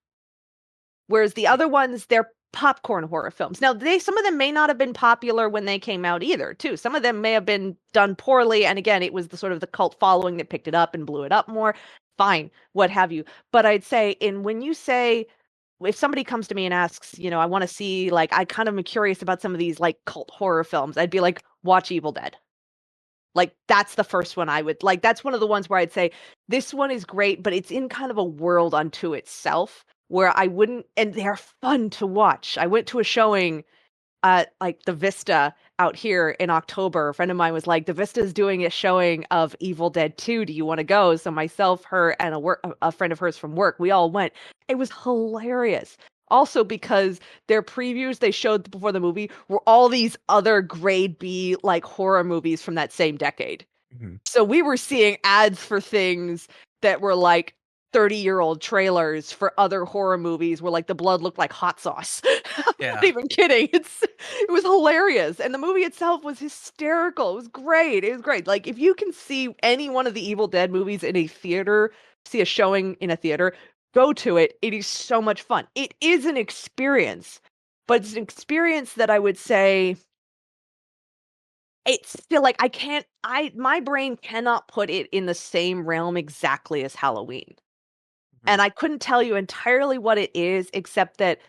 Whereas the yeah, other ones, they're popcorn horror films. Now, some of them may not have been popular when they came out either, too. Some of them may have been done poorly, and again, it was the sort of the cult following that picked it up and blew it up more. Fine, what have you. But I'd say in when you say if somebody comes to me and asks, I wanna see, like, I kind of am curious about some of these, like, cult horror films, I'd be like, "Watch Evil Dead." Like, that's the first one I would like, that's one of the ones where I'd say, "This one is great, but it's in kind of a world unto itself," where I wouldn't and they're fun to watch. I went to a showing like, the Vista out here in October. A friend of mine was like, "The Vista's doing a showing of Evil Dead 2. Do you wanna go?" So myself, her, and a friend of hers from work, we all went. It was hilarious. Also because their previews they showed before the movie were all these other grade B, like, horror movies from that same decade. Mhm. So we were seeing ads for things that were like 30-year-old trailers for other horror movies where, like, the blood looked like hot sauce. I'm not Yeah. even kidding. It was hilarious, and the movie itself was hysterical. It was great. It was great. Like, if you can see any one of the Evil Dead movies in a theater, see a showing in a theater, go to it. It is so much fun. It is an experience, but it's an experience that I would say it's still like I can't I my brain cannot put it in the same realm exactly as Halloween, Mhm. and I couldn't tell you entirely what it is, except that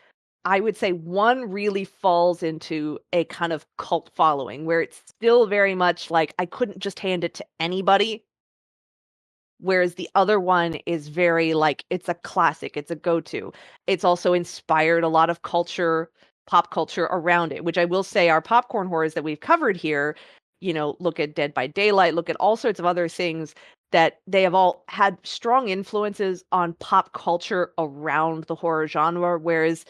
I would say one really falls into a kind of cult following, where it's still very much like I couldn't just hand it to anybody. Whereas the other one is very, like, it's a classic, it's a go-to. It's also inspired a lot of culture, pop culture around it, which I will say our popcorn horrors that we've covered here, look at Dead by Daylight, look at all sorts of other things that they have all had strong influences on pop culture around the horror genre, whereas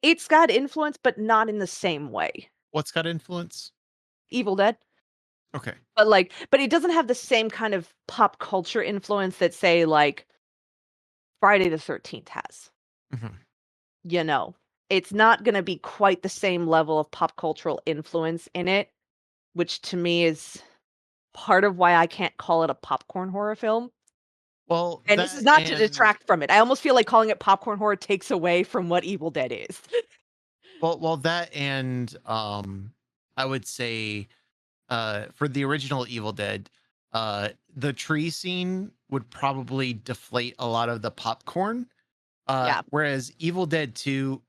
it's got influence, but not in the same way. What's got influence? Evil Dead, Okay. but it doesn't have the same kind of pop culture influence that, say, like, Friday the 13th has. Mhm. You know, it's not gonna be quite the same level of pop cultural influence in it, which to me is part of why I can't call it a popcorn horror film. Well, And this is that not to and detract from it. I almost feel like calling it popcorn horror takes away from what Evil Dead is. that and I would say for the original Evil Dead, the tree scene would probably deflate a lot of the popcorn. Yeah, Whereas Evil Dead 2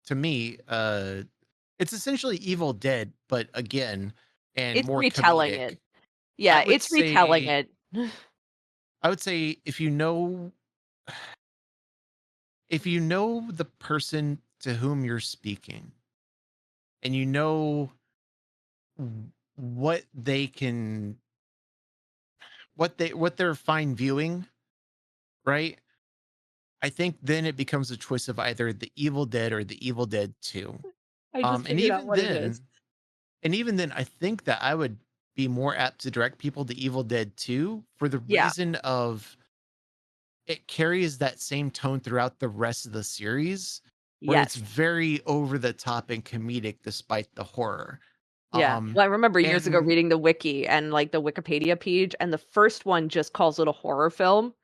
to me, it's essentially Evil Dead, but again, and it's more retelling comedic. it. I Yeah, would it's retelling say it. I would say if you know the person to whom you're speaking and you know what they can what they're fine viewing, right? I think then it becomes a choice of either the Evil Dead or the Evil Dead 2. I just And figured out what it is. even then I think that I would be more apt to direct people to Evil Dead 2 for the Yeah, reason of it carries that same tone throughout the rest of the series, where it's yes. very over the top and comedic despite the horror. Yeah. Um, Well, I remember years ago and reading the wiki and, like, the Wikipedia page, and the first one just calls it a horror film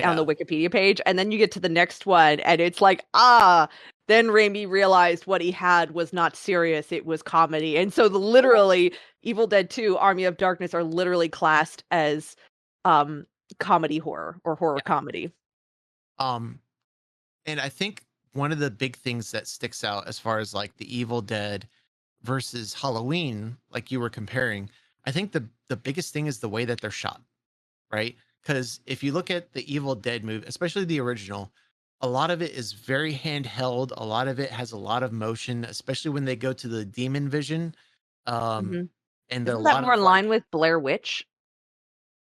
on the yeah, Wikipedia page, and then you get to the next one, and it's like, "Ah, then Raimi realized what he had was not serious, it was comedy." And so literally, Evil Dead 2: Army of Darkness are literally classed as, um, comedy horror or horror yeah. comedy. Um, and I think one of the big things that sticks out as far as like the Evil Dead versus Halloween, like you were comparing, I think the biggest thing is the way that they're shot, right? Because if you look at the Evil Dead movie, especially the original, a lot of it is very handheld. A lot of it has a lot of motion, especially when they go to the demon vision. Um, Mhm. and a Isn't that lot more of in line like, with Blair Witch?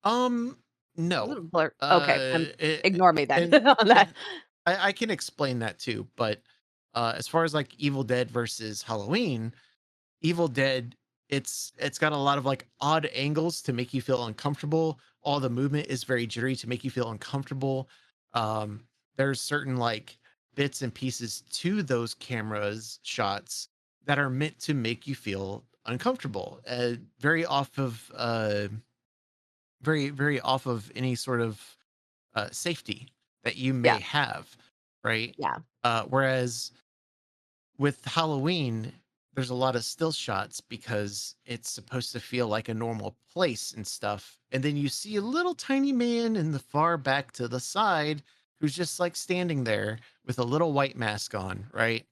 um, no, Wasn't Blair okay, it, ignore me then and on that. and I can explain that too. But as far as like Evil Dead versus Halloween, Evil Dead, it's got a lot of like odd angles to make you feel uncomfortable. All the movement is very jittery to make you feel uncomfortable. Um, there's certain like bits and pieces to those cameras shots that are meant to make you feel uncomfortable. Very off of any sort of safety that you may Yeah, have, right? yeah. Whereas with Halloween. there's a lot of still shots because it's supposed to feel like a normal place and stuff. And then you see a little tiny man in the far back to the side who's just like standing there with a little white mask on, right?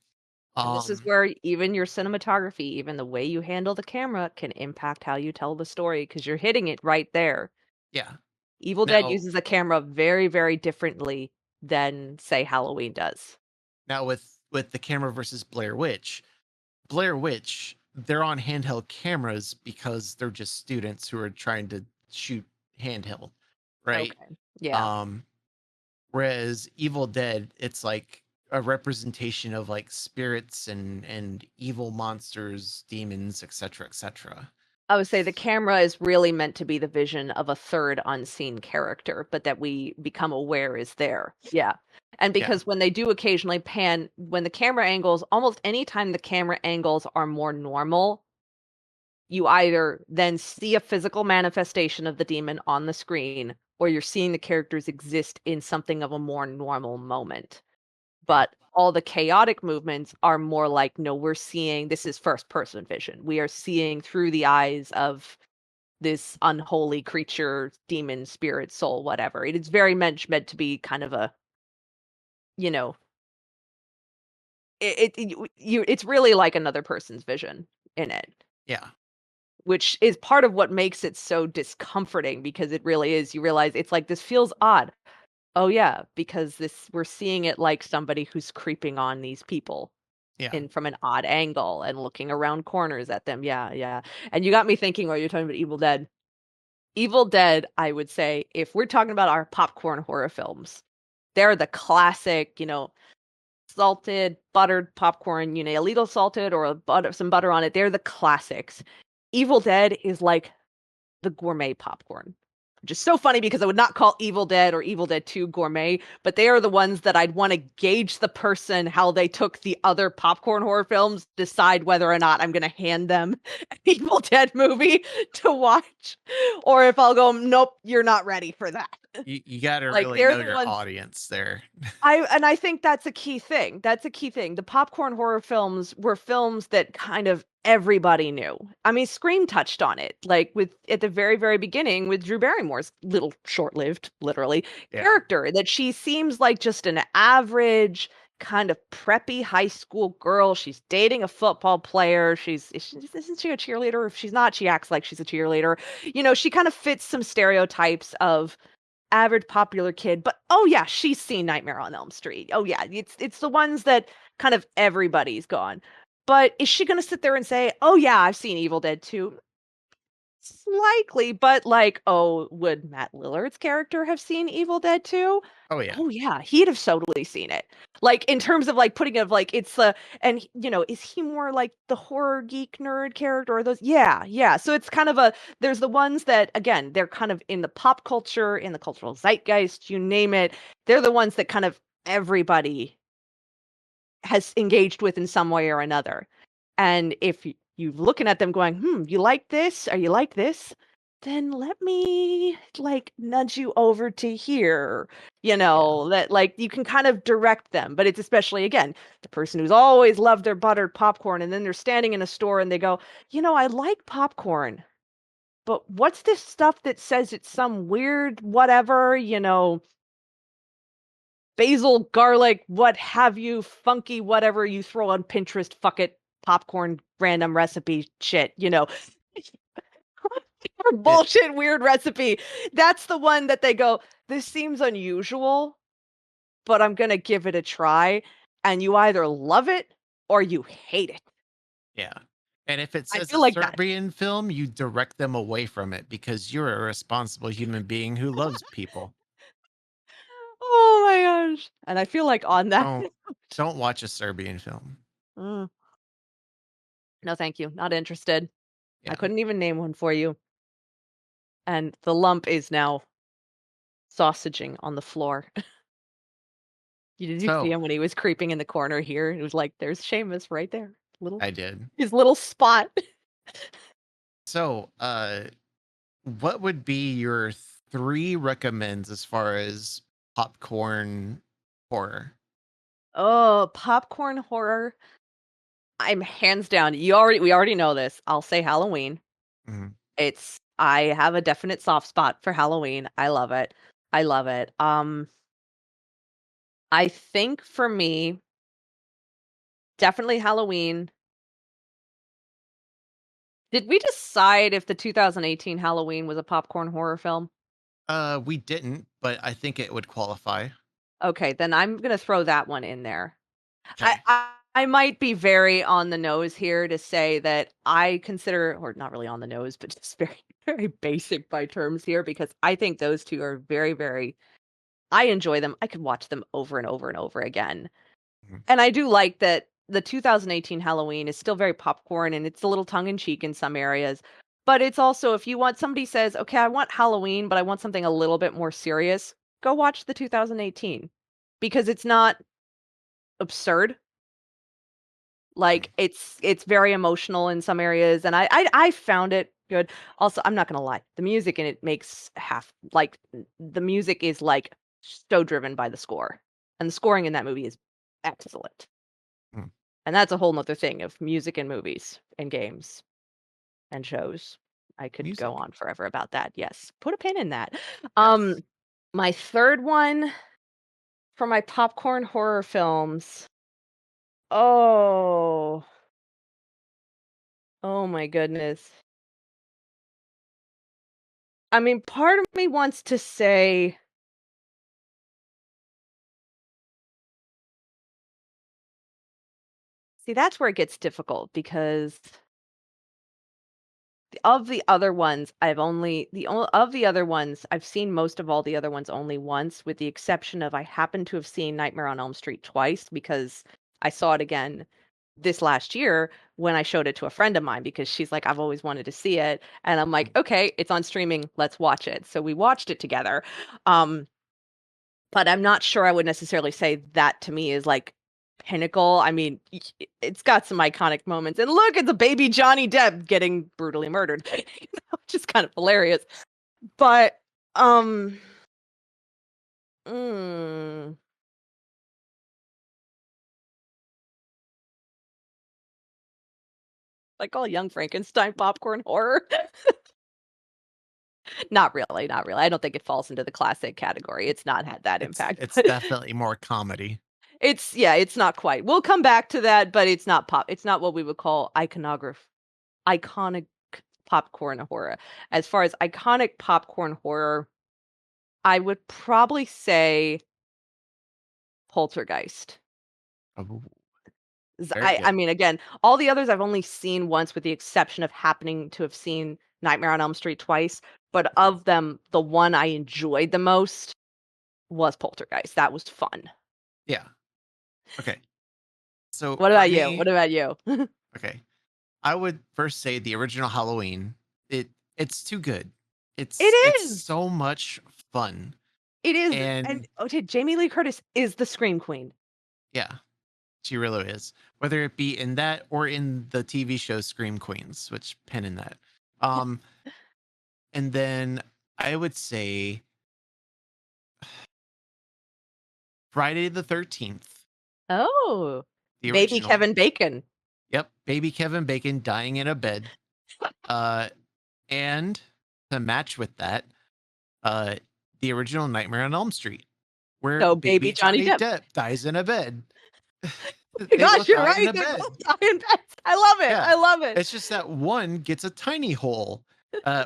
And this is Um, where even your cinematography, even the way you handle the camera can impact how you tell the story because 'cause you're hitting it right there. yeah. Evil Dead Now, uses a camera very, very differently than, say, Halloween does. now with the camera versus Blair Witch, they're on handheld cameras because they're just students who are trying to shoot handheld, right? Okay. Yeah. Um, Whereas Evil Dead, it's like a representation of like spirits and evil monsters, demons, etc., etc. I would say the camera is really meant to be the vision of a third unseen character, but that we become aware is there. Yeah. And Yeah, because when they do occasionally pan, when the camera angles, almost any time the camera angles are more normal, you either then see a physical manifestation of the demon on the screen, or you're seeing the characters exist in something of a more normal moment. yeah, But all the chaotic movements are more like, no, we're seeing this is first person vision. We are seeing through the eyes of this unholy creature, demon, spirit, soul, whatever. It is very much meant to be kind of a, you know, it's really like another person's vision in it, yeah, which is part of what makes it so discomforting because it really is. You realize it's like this feels odd. Oh yeah, because this we're seeing it like somebody who's creeping on these people yeah. in from an odd angle and looking around corners at them. Yeah, yeah. And you got me thinking while you're talking about Evil Dead. Evil Dead, I would say, if we're talking about our popcorn horror films, they're the classic, salted, buttered popcorn, a little salted or some butter on it. They're the classics. Evil Dead is like the gourmet popcorn. Which is so funny because I would not call Evil Dead or Evil Dead 2 gourmet, but they are the ones that I'd want to gauge the person how they took the other popcorn horror films, decide whether or not I'm going to hand them an Evil Dead movie to watch, or if I'll go, nope, you're not ready for that. You got to Like really they're know the your ones audience there. I think that's a key thing. That's a key thing. The popcorn horror films were films that kind of everybody knew. I mean, Scream touched on it, like with at the very, very beginning with Drew Barrymore's little short-lived, literally, Yeah, character that she seems like just an average kind of preppy high school girl. She's dating a football player. Isn't she a cheerleader? If she's not, she acts like she's a cheerleader. She kind of fits some stereotypes of average popular kid, but oh yeah, she's seen Nightmare on Elm Street. Oh yeah, it's the ones that kind of everybody's gone. But is she gonna sit there and say, "Oh yeah, I've seen Evil Dead too"? It's likely, but like, oh, would Matt Lillard's character have seen Evil Dead too? oh yeah, Oh yeah, he'd have totally seen it. Like in terms of like putting it of like it's the and is he more like the horror geek nerd character or those? Yeah, yeah. So it's kind of there's the ones that again, they're kind of in the pop culture, in the cultural zeitgeist, you name it. They're the ones that kind of everybody has engaged with in some way or another. And if you looking at them going, you like this? Are you like this? Then let me like nudge you over to here. yeah, That like you can kind of direct them. But it's especially again, the person who's always loved their buttered popcorn and then they're standing in a store and they go, I like popcorn. But what's this stuff that says it's some weird whatever, basil, garlic, what have you, funky whatever you throw on Pinterest, fuck it, popcorn random recipe shit, it bullshit weird recipe. That's the one that they go, this seems unusual, but I'm gonna give it a try. And you either love it or you hate it. yeah. And if it I says a feel like that. Serbian film, you direct them away from it because you're a responsible human being who loves people. Oh my gosh. And I feel like on that Don't don't watch a Serbian film. Mm, no, thank you. Not interested. I Yeah. couldn't even name one for you. And the lump is now sausaging on the floor. Did you see So him when he was creeping in the corner here? It was like, there's Seamus right there. Little I did. his little spot. So what would be your three recommends as far as popcorn horror? Oh, popcorn horror. I'm hands down. We already know this. I'll say Halloween. Mhm. I have a definite soft spot for Halloween. I love it. I love it. I think for me, definitely Halloween. Did we decide if the 2018 Halloween was a popcorn horror film? We didn't, but I think it would qualify. Okay, then I'm gonna throw that one in there. Okay. I might be very on the nose here to say that I consider, or not really on the nose, but just very, very basic by terms here, because I think those two are very, very, I enjoy them. I could watch them over and over and over again. Mhm. And I do like that the 2018 Halloween is still very popcorn and it's a little tongue in cheek in some areas. But it's also, if you want, somebody says, okay, I want Halloween, but I want something a little bit more serious, go watch the 2018 because it's not absurd. Mhm. Like, it's very emotional in some areas, and I found it good. Also, I'm not gonna lie, the music in it makes half like, the music is, like, so driven by the score, and the scoring in that movie is excellent, Mhm. and that's a whole 'nother thing of music in movies and games and shows. I could go Music. on forever about that, yes. Put a pin in that. Yes. Um, my 3rd one for my popcorn horror films, oh, oh my goodness. I mean, part of me wants to say, see, that's where it gets difficult because of the other ones, of the other ones, I've seen most of all the other ones only once, with the exception of I happen to have seen Nightmare on Elm Street twice because I saw it again this last year when I showed it to a friend of mine because she's like, I've always wanted to see it. And I'm like, Mhm. okay, it's on streaming. Let's watch it. So we watched it together. Um, But I'm not sure I would necessarily say that to me is, like, pinnacle. I mean, it's got some iconic moments, and look, it's a baby Johnny Depp getting brutally murdered, which is kind of hilarious. But, um, mm, like all Young Frankenstein popcorn horror? Not really, not really. I don't think it falls into the classic category. It's not had that impact, It's but definitely more comedy. it's, yeah, it's not quite. We'll come back to that, but it's not what we would call iconic popcorn horror. As far as iconic popcorn horror, I would probably say Poltergeist. Oh, 'Cause very I good. mean, again, all the others I've only seen once with the exception of happening to have seen Nightmare on Elm Street twice, but Mhm. of them, the one I enjoyed the most was Poltergeist. That was fun. Yeah. Okay. So What for about you? What me, about you? okay, I would first say the original Halloween. It's too good. It It's is. so much fun. It is. And And okay, Jamie Lee Curtis is the Scream Queen. yeah, she really is. Whether it be in that or in the TV show Scream Queens, which pin in that. Yeah. Um, and then I would say Friday the 13th, Oh, the baby original. Kevin Bacon. Yep, baby Kevin Bacon dying in a bed. Uh, and to match with that, uh, the original Nightmare on Elm Street, where So baby baby Johnny Johnny Depp. Depp dies in a bed. My They gosh, both you're die in right, a they bed. both die in beds. I love it, Yeah. I love it. It's just that one gets a tiny hole,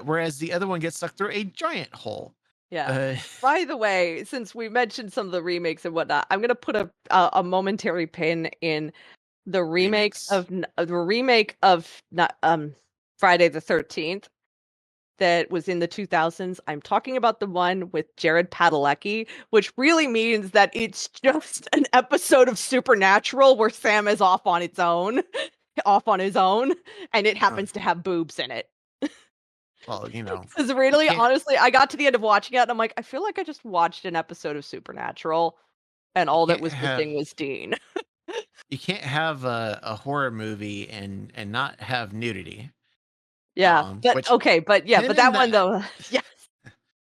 whereas the other one gets stuck through a giant hole. Yeah. Uh, By the way, since we mentioned some of the remakes and whatnot, I'm gonna put a momentary pin in remakes. the remake of not Friday the 13th that was in the 2000s. I'm talking about the one with Jared Padalecki, which really means that it's just an episode of Supernatural where Sam is off on its own, off on his own, and it Uh, happens to have boobs in it. well, 'Cause you really, can't honestly, I got to the end of watching it, and I'm like, I feel like I just watched an episode of Supernatural, and you all that can't was have missing was Dean. you can't have a horror movie and not have nudity. Yeah, but Which okay, but yeah, pin but in that one that though, yes,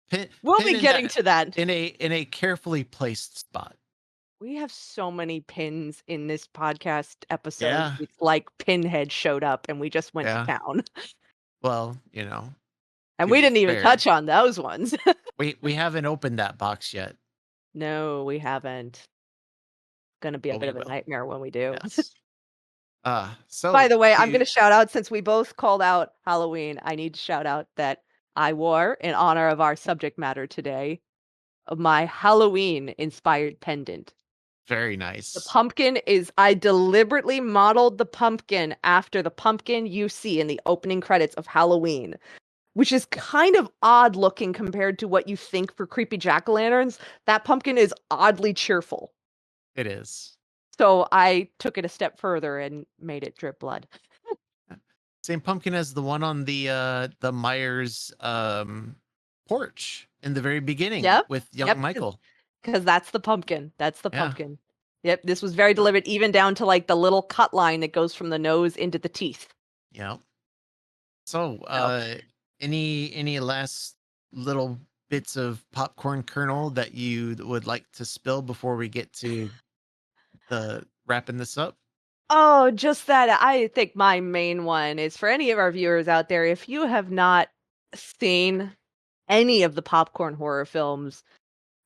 pin we'll pin be in getting that to that. in a carefully placed spot. We have so many pins in this podcast episode. Yeah, It's like Pinhead showed up and we just went to yeah. town. Well, And to we be didn't even fair, touch on those ones. we haven't opened that box yet, No, we haven't. Gonna be a but bit we of a will. nightmare when we do. Yes. By So the way, I'm to gonna shout out since we both called out Halloween, I need to shout out that I wore, in honor of our subject matter today, my Halloween-inspired pendant. very The nice. pumpkin is I deliberately modeled the pumpkin after the pumpkin you see in the opening credits of Halloween, which is kind of odd looking compared to what you think for creepy jack-o'-lanterns. That pumpkin is oddly cheerful. It is. So I took it a step further and made it drip blood. Yeah. Same pumpkin as the one on the Myers porch in the very beginning Yep. with young Yep, Michael. because that's the pumpkin. That's the Yeah. pumpkin. Yep, this was very Yep. deliberate, even down to, like, the little cut line that goes from the nose into the teeth. Yep. So, So any last little bits of popcorn kernel that you would like to spill before we get to the wrapping this up? oh, just that I think my main one is for any of our viewers out there, if you have not seen any of the popcorn horror films,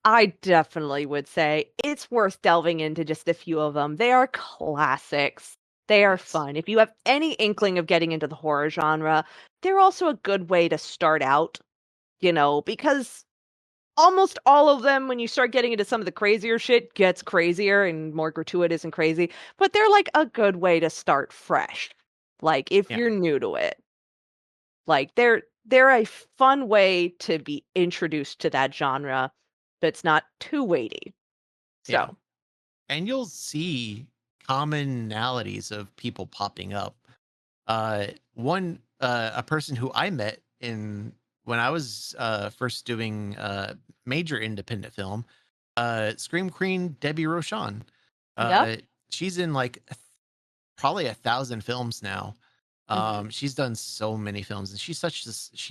I definitely would say it's worth delving into just a few of them. They are classics. They are Yes. fun. If you have any inkling of getting into the horror genre, they're also a good way to start out, because almost all of them, when you start getting into some of the crazier shit, gets crazier and more gratuitous and crazy, but they're like a good way to start fresh. Like if Yeah. you're new to it, like they're a fun way to be introduced to that genre that's not too weighty. Yeah. So, And you'll see commonalities of people popping up. One a person who I met in when I was first doing major independent film, Scream Queen Debbie Rochon. yep. Uh, she's in like probably 1,000 films now. Mhm. She's done so many films, and she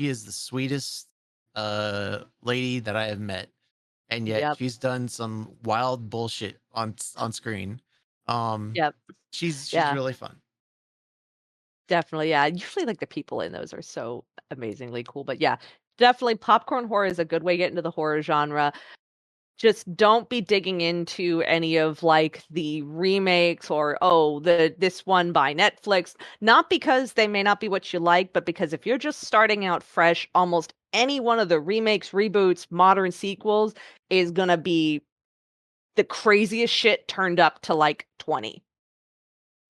is the sweetest lady that I have met, and yet Yep. she's done some wild bullshit on screen. Um, Yep. she's Yeah. really fun. Definitely. Yeah. Usually like the people in those are so amazingly cool. But yeah, definitely popcorn horror is a good way to get into the horror genre. Just don't be digging into any of, like, the remakes or, "Oh, this one by Netflix." Not because they may not be what you like, but because if you're just starting out fresh, almost any one of the remakes, reboots, modern sequels is gonna be the craziest shit turned up to, like, 20.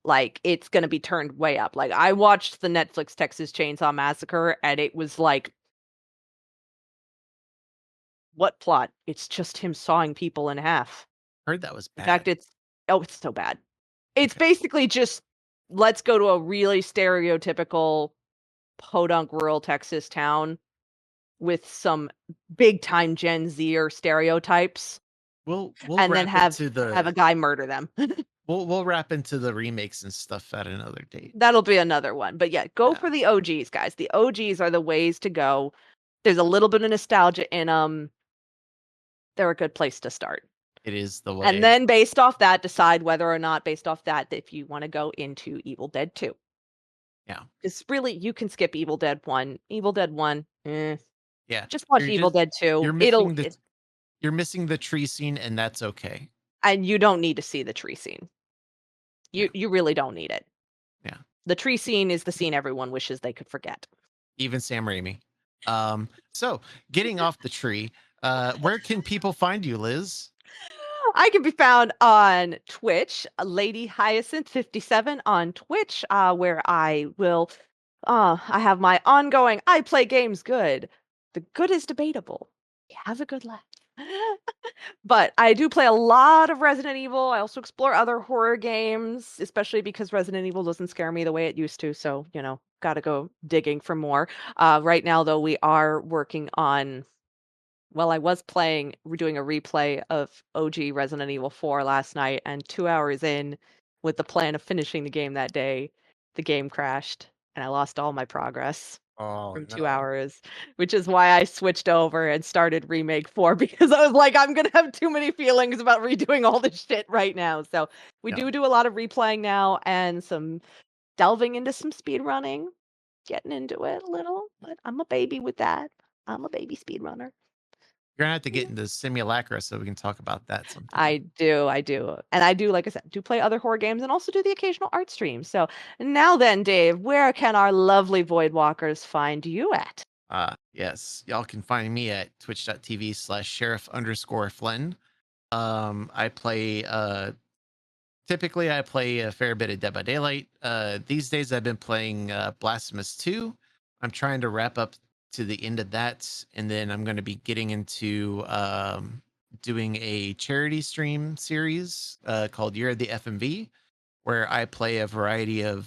Like, it's gonna be turned way up. Like, I watched the Netflix Texas Chainsaw Massacre, and it was like, "What plot?" It's just him sawing people in half. Heard that was In fact, bad. it's so bad. It's Okay. basically just, let's go to a really stereotypical podunk rural Texas town with some big time Gen Zer stereotypes, We'll and then wrap have into have a the guy murder them. we'll wrap into the remakes and stuff at another date. That'll be another one, but yeah, go Yeah, for the OGs, guys. The OGs are the ways to go. There's a little bit of nostalgia in them. 'Em. They're a good place to start. it is the And way. then based off that, decide whether or not based off that, if you wanna go into Evil Dead 2. Yeah, 'Cause really, you can skip Evil Dead 1. Evil Dead 1, yeah. just watch You're Evil just Dead 2. you're missing the you're missing the tree scene, and that's okay. And you don't need to see the tree scene. Yeah, You really don't need it. yeah. The tree scene is the scene everyone wishes they could forget. Even Sam Raimi. So getting off the tree, where can people find you, Liz? I can be found on Twitch, Lady Hyacinth 57 on Twitch, where I have my ongoing I play games good. The good is debatable. Have a good laugh. But I do play a lot of Resident Evil. I also explore other horror games, especially because Resident Evil doesn't scare me the way it used to. So, gotta go digging for more. Right now, though, we are working on, well, I was we're doing a replay of OG Resident Evil 4 last night, and 2 hours in, with the plan of finishing the game that day, the game crashed and I lost all my progress. Oh from 2 no. hours, which is why I switched over and started Remake 4 because I was like, "I'm gonna have too many feelings about redoing all this shit right now." So, we Yeah. do a lot of replaying now and some delving into some speed running, getting into it a little, but I'm a baby with that. I'm a baby speedrunner. You're gonna have to Yeah. get into Simulacra so we can talk about that sometime. I do, and I do, like I said, do play other horror games and also do the occasional art stream. So, now then, Dave, where can our lovely Voidwalkers find you at? Yes. Y'all can find me at twitch.tv/sheriff_Flynn. I play typically I play a fair bit of Dead by Daylight. These days I've been playing Blasphemous 2. I'm trying to wrap up to the end of that, and then I'm going to be getting into doing a charity stream series called Year of the FMV, where I play a variety of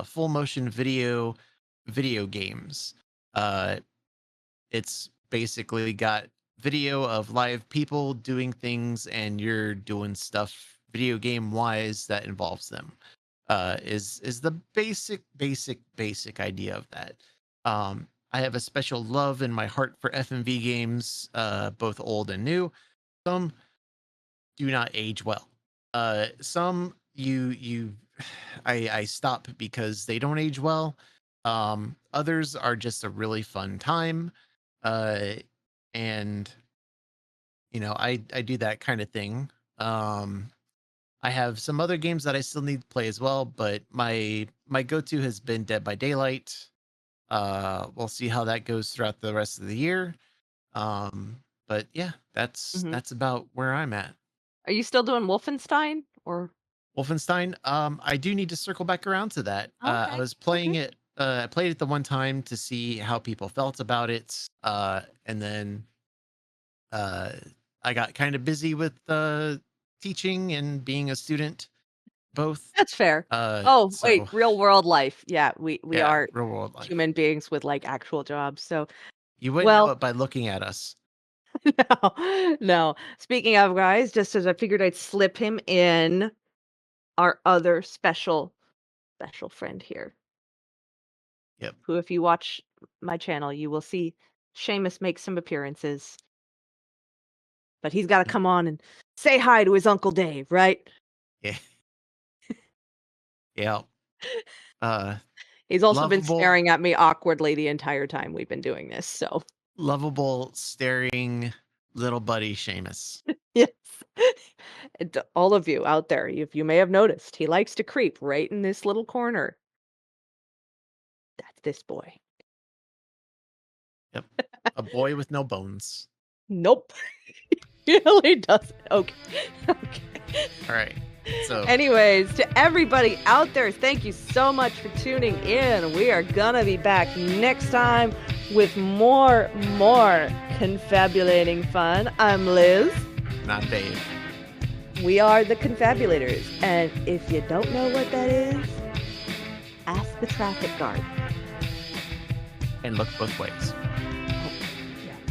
full motion video games. Uh, it's basically got video of live people doing things, and you're doing stuff video game wise that involves them. Is the basic idea of that. I have a special love in my heart for FMV games, both old and new. Some do not age well. Some you I stop because they don't age well. Others are just a really fun time. Uh, and I do that kind of thing. Um, I have some other games that I still need to play as well, but my go-to has been Dead by Daylight. We'll see how that goes throughout the rest of the year. But yeah, Mhm. that's about where I'm at. Are you still doing Wolfenstein or Wolfenstein, I do need to circle back around to that. I Okay, was playing okay. it. I played it the one time to see how people felt about it, and then uh, I got kind of busy with teaching and being a student, both. That's fair. Oh, wait, So real world life. Yeah, we yeah, are real world life. human beings with, like, actual jobs, so You wouldn't know well, it by looking at us. no, no. Speaking of, guys, just as I figured I'd slip him in, our other special friend here, Yep. who, if you watch my channel, you will see Seamus make some appearances, but he's gotta Yep. come on and say hi to his Uncle Dave, right? Yeah. Yeah. Uh, He's also been lovable, staring at me awkwardly the entire time we've been doing this, so lovable, staring little buddy Seamus. yes. And to all of you out there, if you may have noticed, he likes to creep right in this little corner. That's this boy. Yep. A boy with no bones. Nope. He really doesn't. Okay. Okay. All right. So, Anyways, to everybody out there, thank you so much for tuning in. We are gonna be back next time with more confabulating fun. I'm Liz. not Dave. We are the Confabulators, and if you don't know what that is, ask the traffic guard. And look both ways. Oh,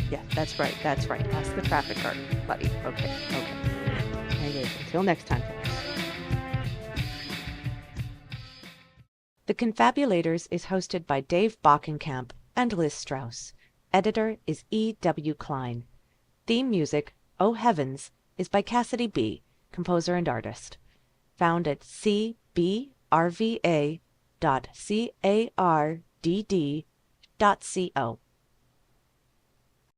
yeah, that's right, that's right. Ask the traffic guard, buddy. Okay, okay. Anyways, until next time, folks. The Confabulators is hosted by Dave Bockenkamp and Liz Strauss. Editor is E.W. Klein. Theme music, Oh Heavens, is by Cassidy B., composer and artist. Found at cbrva.cardd.co.